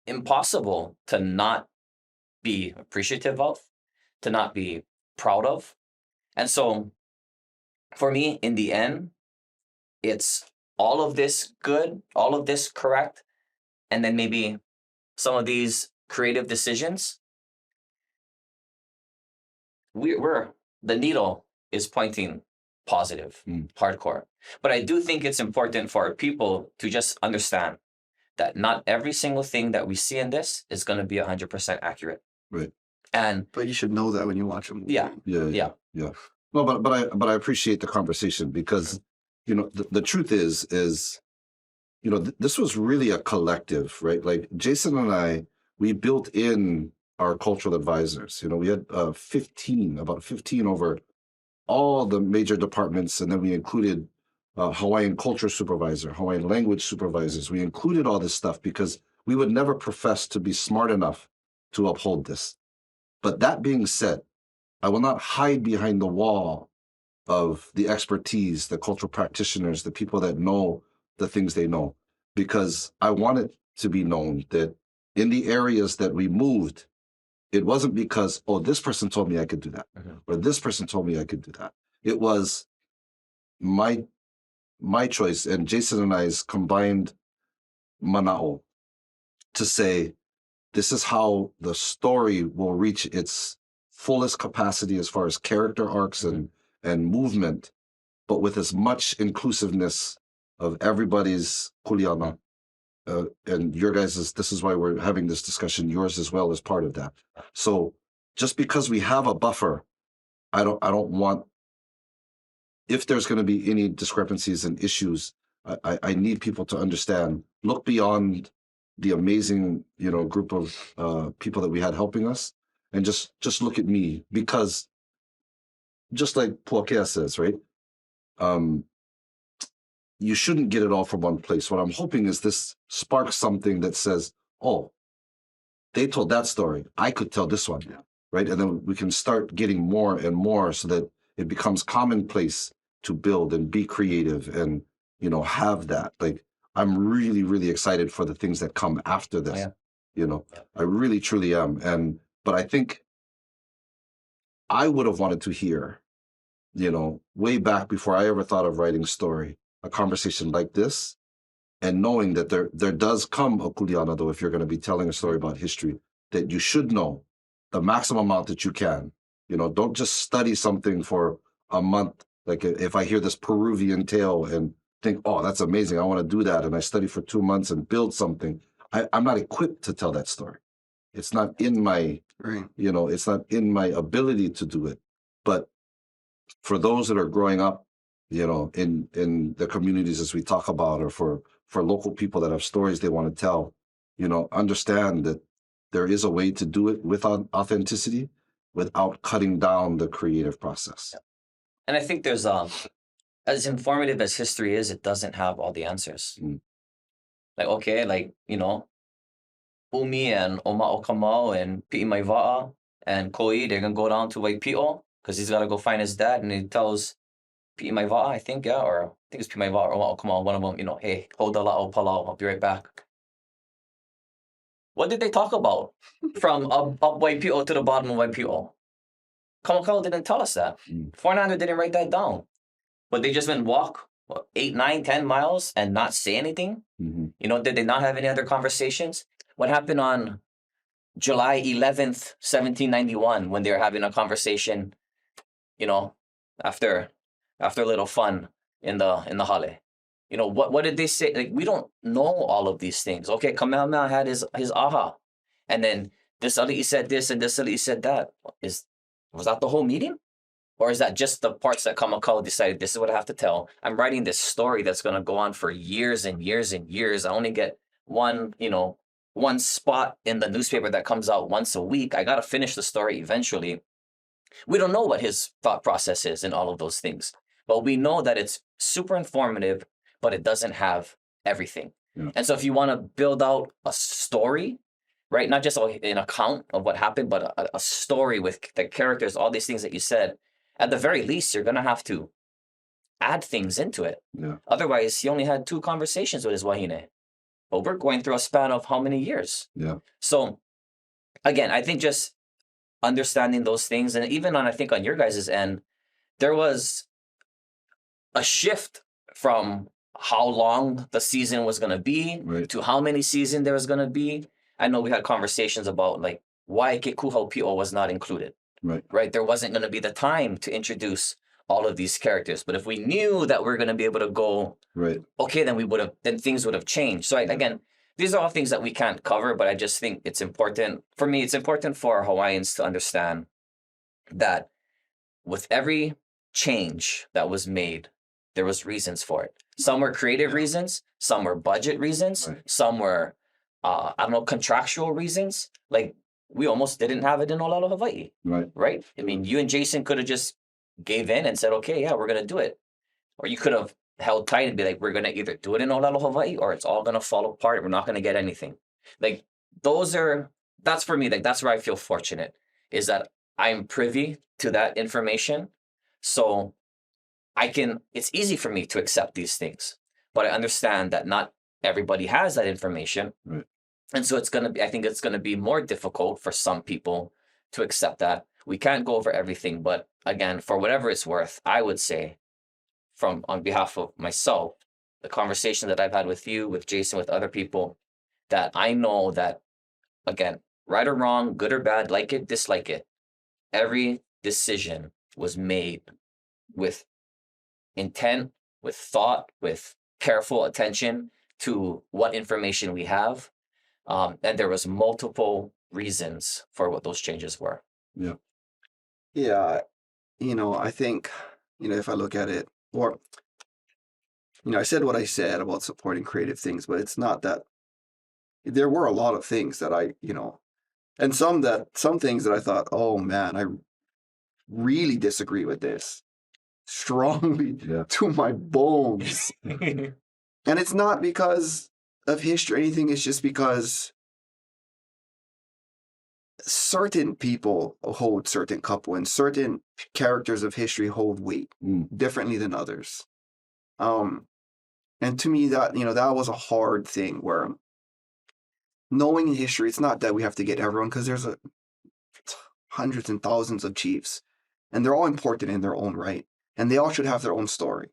Speaker 1: impossible to not be appreciative of, to not be proud of. And so for me, in the end, it's all of this good, all of this correct, and then maybe some of these creative decisions, we're the needle is pointing positive, hardcore. But I do think it's important for our people to just understand that not every single thing that we see in this is going to be 100% accurate.
Speaker 2: Right.
Speaker 4: But you should know that when you watch them.
Speaker 1: Yeah.
Speaker 2: Yeah. No, but I appreciate the conversation because, you know, the truth is, you know, this was really a collective, right? Like Jason and I, we built in our cultural advisors. You know, we had about 15 over all the major departments, and then we included Hawaiian culture supervisor, Hawaiian language supervisors. We included all this stuff because we would never profess to be smart enough to uphold this. But that being said, I will not hide behind the wall of the expertise, the cultural practitioners, the people that know the things they know, because I want it to be known that in the areas that we moved, it wasn't because, oh, this person told me I could do that, or this person told me I could do that. It was my choice and Jason and I's combined mana'o to say, this is how the story will reach its fullest capacity as far as character arcs and movement, but with as much inclusiveness of everybody's kuleana. And your guys' this is why we're having this discussion, yours as well as part of that. So just because we have a buffer, I don't want, if there's going to be any discrepancies and issues, I need people to understand, look beyond the amazing, you know, group of people that we had helping us, and just look at me, because just like Puakea says, right? You shouldn't get it all from one place. What I'm hoping is this sparks something that says, oh, they told that story, I could tell this one, right? And then we can start getting more and more so that it becomes commonplace to build and be creative and, you know, have that. Like, I'm really, really excited for the things that come after this. You know, I really, truly am. But I think I would have wanted to hear, you know, way back before I ever thought of writing story, a conversation like this, and knowing that there does come a kuleana, though, if you're going to be telling a story about history, that you should know the maximum amount that you can. You know, don't just study something for a month. Like if I hear this Peruvian tale and think, oh, that's amazing, I want to do that, and I study for 2 months and build something, I'm not equipped to tell that story. It's not in my, you know, it's not in my ability to do it. But for those that are growing up, you know, in the communities as we talk about, or for local people that have stories they want to tell, you know, understand that there is a way to do it with authenticity without cutting down the creative process.
Speaker 1: And I think there's, as informative as history is, it doesn't have all the answers. Like, okay, like, you know, Umi and Oma'okamau and Pi'imaiva'a and Koi, they're going to go down to Waipio because he's got to go find his dad, and he tells Pi'imaiva'a, I think, or I think it's Pi'imaiva'a or Oma'okamau, one of them, you know, hey, hold the la'o palau, I'll be right back. What did they talk about from up Waipio to the bottom of Waipio? Kamakau didn't tell us that. 400 didn't write that down. But they just went walk 8, 9, 10 miles and not say anything. You know, did they not have any other conversations? What happened on July 11th, 1791, when they were having a conversation, you know, after a little fun in the hale? You know, what did they say? Like, we don't know all of these things. Okay, Kamehameha had his aha, and then this ali'i said this and this ali'i said that. Was that the whole meeting? Or is that just the parts that Kamakau decided, this is what I have to tell? I'm writing this story that's going to go on for years and years and years. I only get one spot in the newspaper that comes out once a week. I got to finish the story eventually. We don't know what his thought process is in all of those things. But we know that it's super informative, but it doesn't have everything. And so if you want to build out a story, right, not just an account of what happened, but a story with the characters, all these things that you said, at the very least, you're going to have to add things into it. Otherwise, he only had 2 conversations with his wahine. But we're going through a span of how many years? So, again, I think just understanding those things, and even I think on your guys' end, there was a shift from how long the season was going to be to how many seasons there was going to be. I know we had conversations about like why Ke Kuhau Pi'o was not included. Right. There wasn't going to be the time to introduce all of these characters. But if we knew that we're going to be able to go, okay, then things would have changed. So again, these are all things that we can't cover, but I just think it's important, for me, it's important for Hawaiians to understand that with every change that was made, there was reasons for it. Some were creative reasons, some were budget reasons, some were, contractual reasons. Like, we almost didn't have it in Ōlelo, Hawaii. Right? I mean, you and Jason could have just gave in and said, okay, yeah, we're going to do it. Or you could have held tight and be like, we're going to either do it in Ōlelo, Hawaii, or it's all going to fall apart. We're not going to get anything. Like, that's for me, like, that's where I feel fortunate, is that I'm privy to that information. So it's easy for me to accept these things, but I understand that not everybody has that information. And so I think it's going to be more difficult for some people to accept that. We can't go over everything, but again, for whatever it's worth, I would say, on behalf of myself, the conversation that I've had with you, with Jason, with other people, that I know that, again, right or wrong, good or bad, like it, dislike it, every decision was made with intent, with thought, with careful attention to what information we have. And there was multiple reasons for what those changes were.
Speaker 4: Yeah. I think, if I look at it, or, I said what I said about supporting creative things, but it's not that. There were a lot of things that and some things that I thought, oh man, I really disagree with this strongly to my bones. And it's not because of history or anything, it's just because certain people hold certain kapu and certain characters of history hold weight differently than others. And to me, that that was a hard thing, where knowing in history, it's not that we have to get everyone, because there's hundreds and thousands of chiefs, and they're all important in their own right, and they all should have their own story.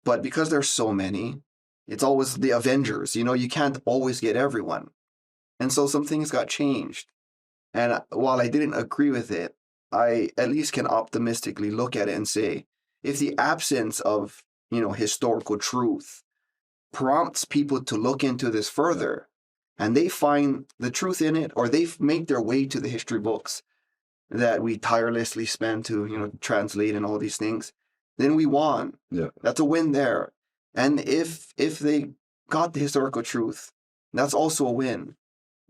Speaker 4: But because there's so many, it's always the Avengers. You can't always get everyone. And so some things got changed. And while I didn't agree with it, I at least can optimistically look at it and say, if the absence of, historical truth prompts people to look into this further, and they find the truth in it, or they make their way to the history books that we tirelessly spend to, translate and all these things, then we won. That's a win there. And if they got the historical truth, that's also a win.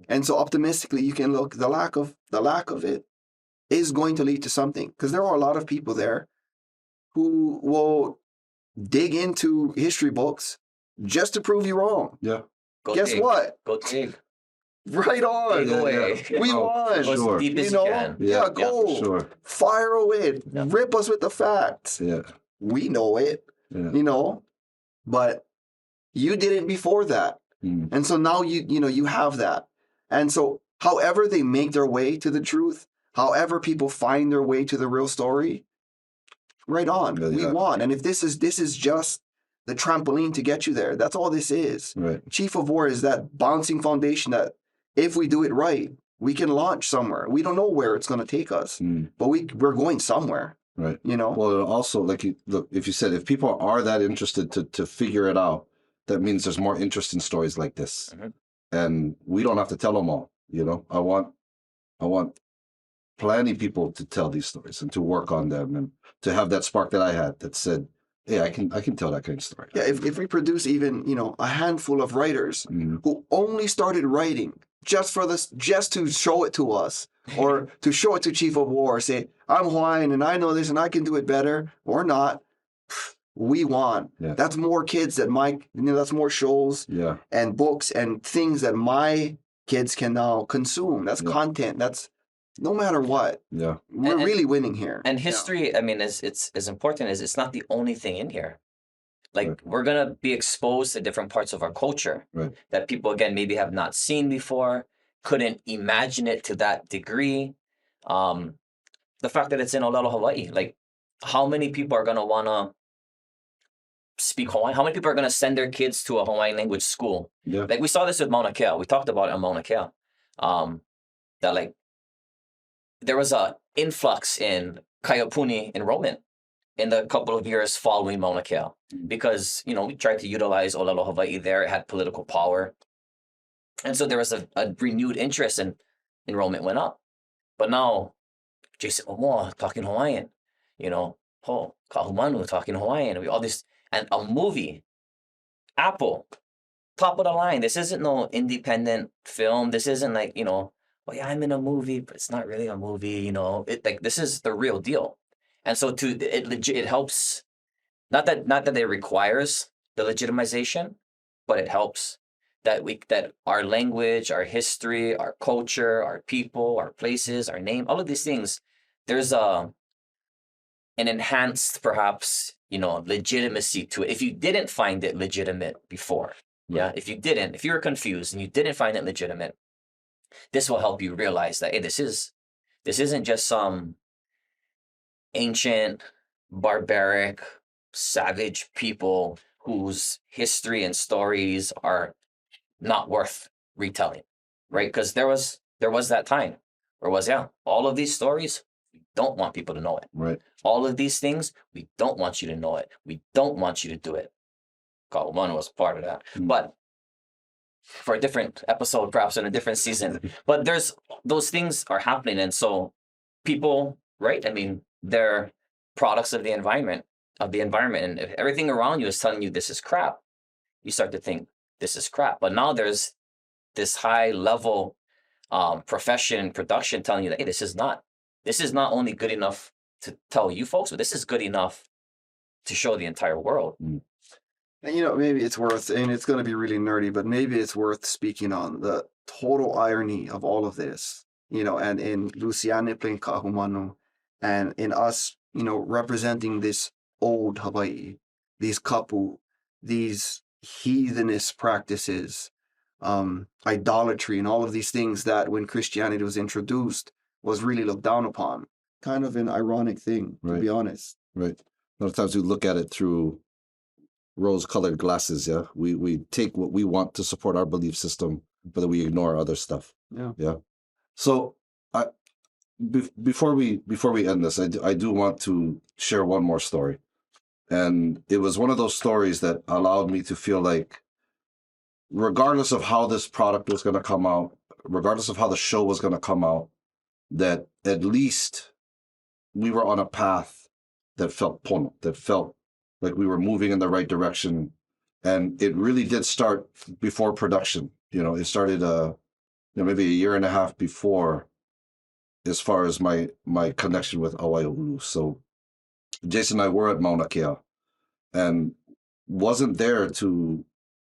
Speaker 4: And so optimistically, you can look, the lack of it is going to lead to something, because there are a lot of people there who will dig into history books just to prove you wrong. Guess what?
Speaker 1: Go dig.
Speaker 4: Right on.
Speaker 1: Dig away.
Speaker 4: We won.
Speaker 1: Go as deep as you can.
Speaker 4: Go.
Speaker 2: Sure.
Speaker 4: Fire away. Rip us with the facts. We know it. But you didn't before that. And so now you have that. And so however they make their way to the truth, however people find their way to the real story, right on. We won. And if this is just the trampoline to get you there, that's all this is. Chief of War is that bouncing foundation that if we do it right, we can launch somewhere. We don't know where it's going to take us, but we're going somewhere.
Speaker 2: Well, also, like, if you said, if people are that interested to figure it out, that means there's more interest in stories like this. And we don't have to tell them all. I want plenty of people to tell these stories and to work on them, and to have that spark that I had that said, hey, I can tell that kind of story.
Speaker 4: If we produce even, a handful of writers who only started writing just to show it to us, or to show it to Chief of War, say, I'm Hawaiian and I know this and I can do it better, or not, we won. That's more kids that that's more shows and books and things that my kids can now consume. That's content. That's no matter what. We're really winning here.
Speaker 1: And history, I mean, it's as important as it's not the only thing in here. Like, we're going to be exposed to different parts of our culture that people, again, maybe have not seen before, couldn't imagine it to that degree. The fact that it's in Ōlelo, Hawaii, like, how many people are going to want to speak Hawaiian? How many people are going to send their kids to a Hawaiian language school?
Speaker 2: Yeah.
Speaker 1: Like we saw this with Maunakea. We talked about it on Maunakea. That like there was a influx in Kaiapuni enrollment in the couple of years following Maunakea because, you know, we tried to utilize Ōlelo Hawaii there. It had political power. And so there was a renewed interest and enrollment went up. But now, Jason Momoa talking Hawaiian, you know, ahumanu talking Hawaiian, all this, and a movie, Apple, top of the line. This isn't no independent film. This isn't like, you know, oh yeah, I'm in a movie, but it's not really a movie, you know. Like this is the real deal. And so it helps, not that it requires the legitimization, but it helps that our language, our history, our culture, our people, our places, our name, all of these things, there's an enhanced, perhaps, you know, legitimacy to it. If you didn't find it legitimate before, yeah, if you were confused and you didn't find it legitimate, this will help you realize that, hey, this isn't just some ancient, barbaric, savage people whose history and stories are not worth retelling, right? Because there was that time where all of these stories, we don't want people to know it.
Speaker 2: Right.
Speaker 1: All of these things, we don't want you to know it. We don't want you to do it. Ahumanu was part of that. But for a different episode, perhaps in a different season. But those things are happening. And so people, right? I mean, they're products of the environment. And if everything around you is telling you this is crap, you start to think this is crap. But now there's this high level profession production telling you that, hey, this is not only good enough to tell you folks, but this is good enough to show the entire world.
Speaker 4: And, you know, maybe it's worth, and it's going to be really nerdy, but maybe it's worth speaking on the total irony of all of this, you know, and in Lucianeʻs playing Kahumanu, and in us, you know, representing this old Hawaii, these kapu, these heathenist practices, idolatry, and all of these things that when Christianity was introduced was really looked down upon. Kind of an ironic thing, to be honest.
Speaker 2: Right. A lot of times we look at it through rose-colored glasses, yeah? We take what we want to support our belief system, but then we ignore other stuff. Yeah. So before we end this, I do want to share one more story. And it was one of those stories that allowed me to feel like, regardless of how this product was going to come out, regardless of how the show was going to come out, that at least we were on a path that felt pono, that felt like we were moving in the right direction. And it really did start before production. You know, it started maybe a year and a half before, as far as my connection with Awaiaulu. So Jason and I were at Maunakea and wasn't there to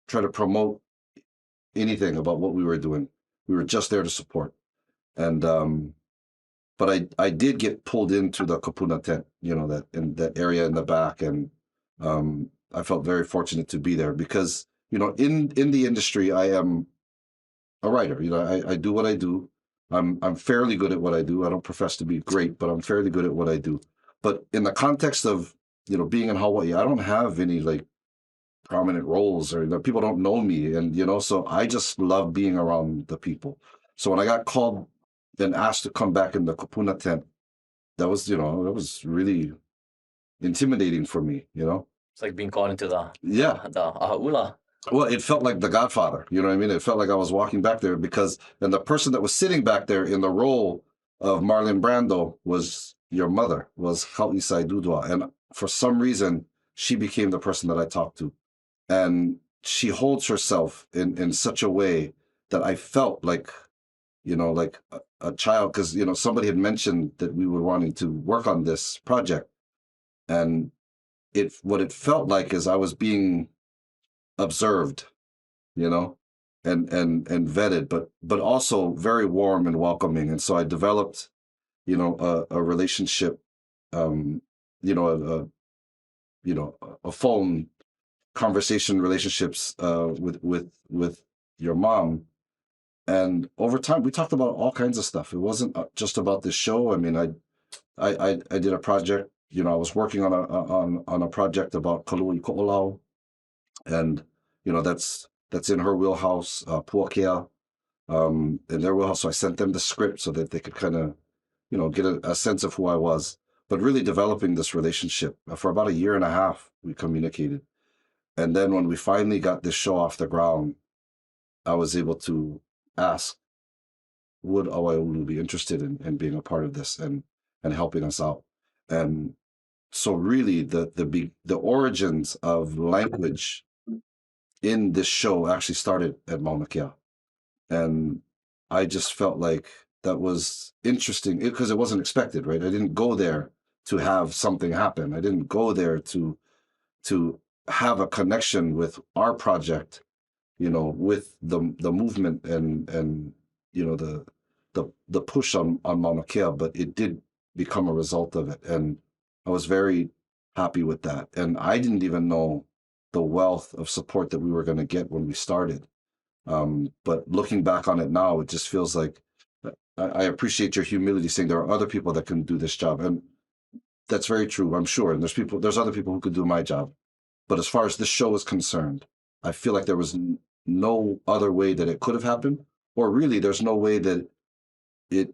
Speaker 2: try to promote anything about what we were doing. We were just there to support. And but I did get pulled into the kapuna tent, you know, that in that area in the back, and I felt very fortunate to be there because, you know, in the industry, I am a writer. You know, I do what I do. I'm fairly good at what I do. I don't profess to be great, but I'm fairly good at what I do. But in the context of, you know, being in Hawaii, I don't have any like prominent roles, or, you know, people don't know me, and, you know, so I just love being around the people. So when I got called and asked to come back in the kapuna tent, that was really intimidating for me, you know.
Speaker 1: It's like being called into the ahaula.
Speaker 2: Well, it felt like The Godfather, you know what I mean? It felt like I was walking back there and the person that was sitting back there in the role of Marlon Brando was your mother, was Kaʻisai Dudua. And for some reason, she became the person that I talked to. And she holds herself in such a way that I felt like, you know, like a child, because, you know, somebody had mentioned that we were wanting to work on this project. And what it felt like is I was being observed, you know, and vetted, but also very warm and welcoming. And so I developed, you know, a relationship, you know, a phone conversation relationships with your mom. And over time, we talked about all kinds of stuff. It wasn't just about this show. I mean, I did a project I was working on a project about Kalui Ko'olau, and that's in her wheelhouse, Puakea, in their wheelhouse. So I sent them the script so that they could kind of, get a sense of who I was. But really developing this relationship for about a year and a half, we communicated, and then when we finally got this show off the ground, I was able to ask, would Awaiaulu be interested in being a part of this and helping us out? And so really the origins of language in this show actually started at Maunakea. And I just felt like that was interesting because it wasn't expected, right? I didn't go there to have something happen. I didn't go there to have a connection with our project, with the movement and the push on Mauna Kea, but it did become a result of it. And I was very happy with that. And I didn't even know the wealth of support that we were going to get when we started. But looking back on it now, it just feels like I appreciate your humility saying there are other people that can do this job. And that's very true, I'm sure. And there's other people who could do my job. But as far as this show is concerned, I feel like there was no other way that it could have happened, or really there's no way that it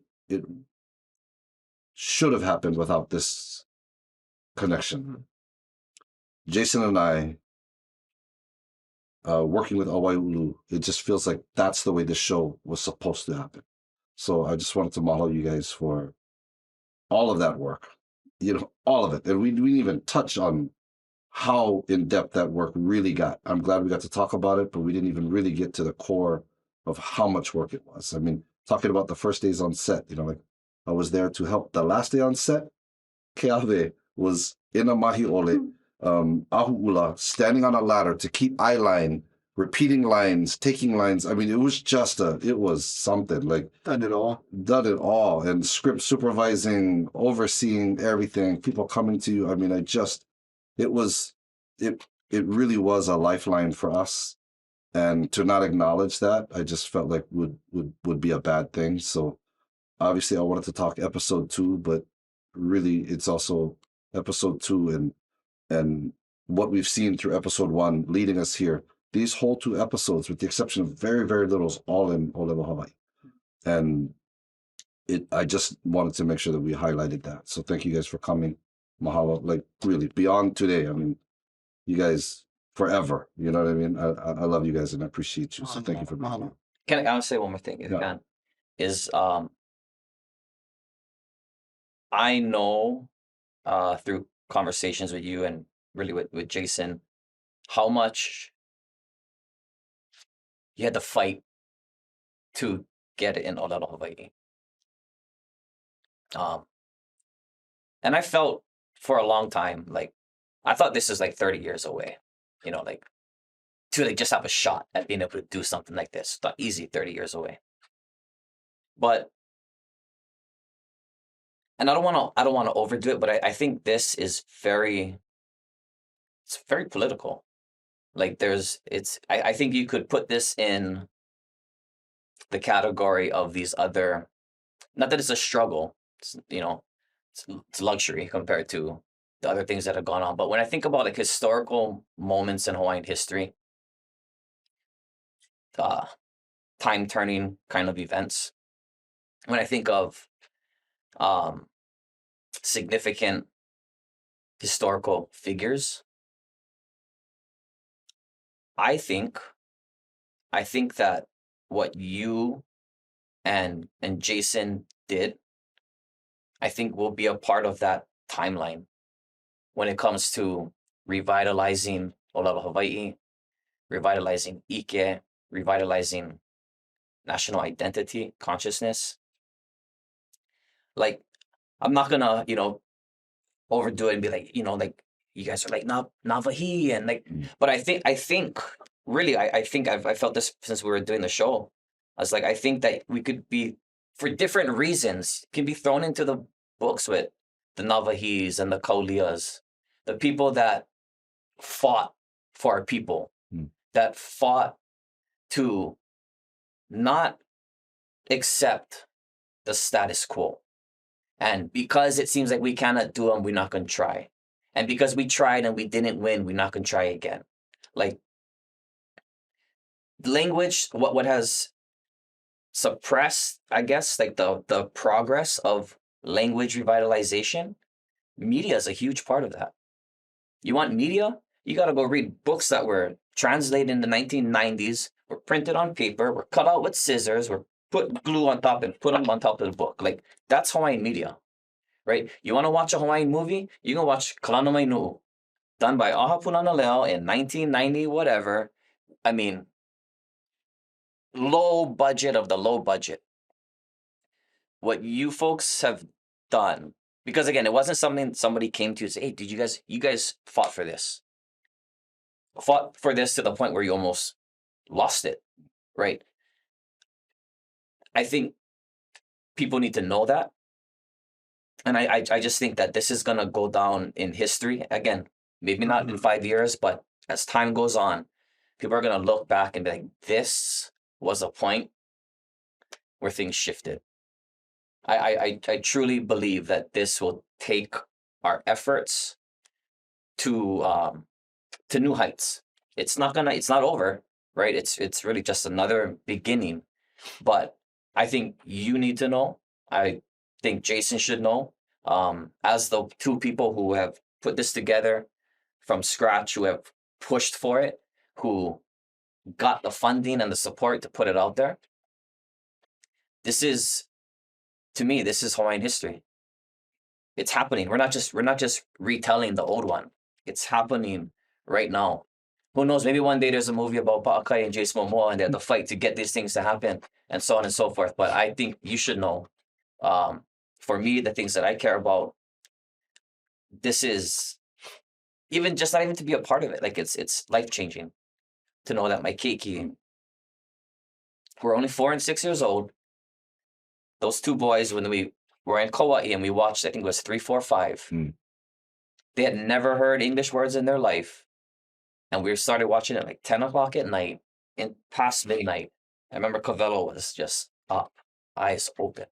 Speaker 2: should have happened without this connection. Jason and I, working with Awaiaulu, it just feels like that's the way the show was supposed to happen. So I just wanted to mahalo you guys for all of that work, all of it. And we didn't even touch on how in-depth that work really got. I'm glad we got to talk about it, but we didn't even really get to the core of how much work it was. I mean, talking about the first days on set, like I was there to help the last day on set. Keawe was in a mahi ole, ahu'ula, standing on a ladder to keep eye line, repeating lines, taking lines. I mean, it was something like
Speaker 4: Done it all.
Speaker 2: And script supervising, overseeing everything, people coming to you. I mean, it really was a lifeline for us, and to not acknowledge that, I just felt like would be a bad thing. So obviously I wanted to talk episode 2, but really it's also episode 2 and what we've seen through episode 1 leading us here. These whole 2 episodes, with the exception of very, very little, is all in Ōlelo, Hawaii. And I just wanted to make sure that we highlighted that. So thank you guys for coming. Mahalo, like really beyond today. I mean, you guys forever. You know what I mean? I love you guys and I appreciate you. So thank you for being here.
Speaker 1: Can I say one more thing? If
Speaker 2: Yeah.
Speaker 1: I can, is I know through conversations with you and really with Jason, how much you had to fight to get it in Ōlelo, Hawaii. And I felt for a long time, like, I thought this is like 30 years away, like, to like just have a shot at being able to do something like this. It's not easy, 30 years away. But, and I don't want to overdo it, but I think this is it's very political. Like I think you could put this in the category of these other, not that it's a struggle, it's luxury compared to the other things that have gone on. But when I think about like historical moments in Hawaiian history, time turning kind of events, when I think of significant historical figures, I think that what you and Jason did, I think will be a part of that timeline when it comes to revitalizing Ōlelo, Hawaii, revitalizing Ike, revitalizing national identity, consciousness. Like, I'm not gonna, overdo it and be like, like you guys are like Navahi and like, but I think really, I think I felt this since we were doing the show. I was like, I think that we could be, for different reasons, can be thrown into the books with the Navahis and the Kaulias, the people that fought for our people, that fought to not accept the status quo, And because it seems like we cannot do them, we're not going to try. And because we tried and we didn't win, we're not going to try again. Like, language, what has suppressed, I guess, like the progress of language revitalization, media is a huge part of that. You want media? You got to go read books that were translated in the 1990s, were printed on paper, were cut out with scissors, were put glue on top and put them on top of the book. Like, that's Hawaiian media, right? You want to watch a Hawaiian movie? You can watch Kalana Mai Nu'u, done by Aha Punana in 1990, whatever. I mean, low budget of the low budget. What you folks have done, because again, it wasn't something somebody came to you and say, hey, did you guys fought for this. Fought for this to the point where you almost lost it, right? I think people need to know that. And I just think that this is going to go down in history. Again, maybe not in 5 years, but as time goes on, people are going to look back and be like, this was a point where things shifted. I truly believe that this will take our efforts to new heights. It's not over, right? It's really just another beginning. But I think you need to know. I think Jason should know. As the two people who have put this together from scratch, who have pushed for it, who got the funding and the support to put it out there. This is, to me, this is Hawaiian history. It's happening. We're not just retelling the old one. It's happening right now. Who knows? Maybe one day there's a movie about Pa'akai and Jason Momoa and they have to fight to get these things to happen and so on and so forth. But I think you should know. For me, the things that I care about, this is even just not even to be a part of it. Like it's life-changing to know that my keiki, who are only 4 and 6 years old, those two boys, when we were in Kauai and we watched, I think it was 3, 4, 5, they had never heard English words in their life. And we started watching it like 10 o'clock at night, past midnight. I remember Covello was just up, eyes open.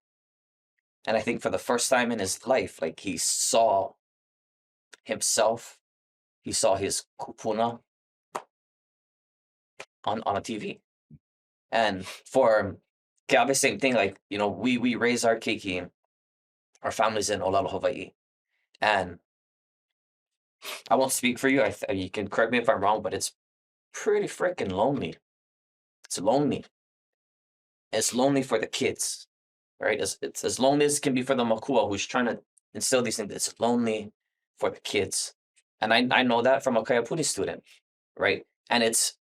Speaker 1: And I think for the first time in his life, like he saw himself, he saw his kupuna on a TV. And for Keawe, same thing, like, you know, we raise our keiki, our families in Ōlelo, Hawaii. And I won't speak for you. You can correct me if I'm wrong, but it's pretty freaking lonely. It's lonely. It's lonely for the kids, right? It's as lonely as it can be for the makua who's trying to instill these things. It's lonely for the kids. And I know that from a Kaiapuni student, right? And it's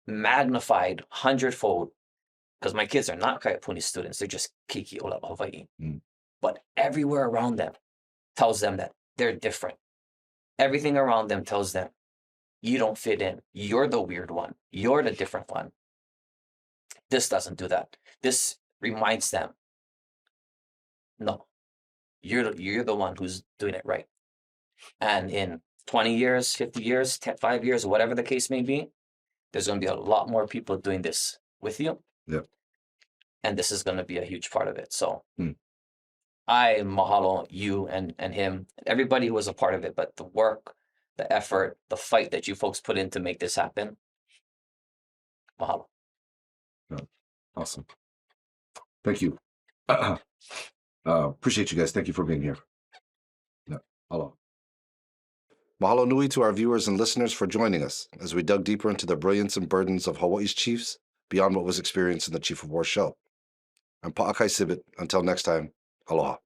Speaker 1: magnified 100-fold because my kids are not Kaiapuni students. They're just Keiki Ōlelo Hawaii. But everywhere around them tells them that they're different. Everything around them tells them, you don't fit in. You're the weird one. You're the different one. This doesn't do that. This reminds them, no, you're the one who's doing it right. And in 20 years, 50 years, 5 years, whatever the case may be, there's going to be a lot more people doing this with you.
Speaker 2: Yep.
Speaker 1: And this is going to be a huge part of it. So I mahalo you and him, everybody who was a part of it, but the work, the effort, the fight that you folks put in to make this happen. Mahalo.
Speaker 2: Awesome. Thank you. Appreciate you guys. Thank you for being here. Yeah. Hello. Mahalo nui to our viewers and listeners for joining us as we dug deeper into the brilliance and burdens of Hawaii's chiefs beyond what was experienced in the Chief of War show. I'm Pa'akai Sibbett. Until next time, aloha.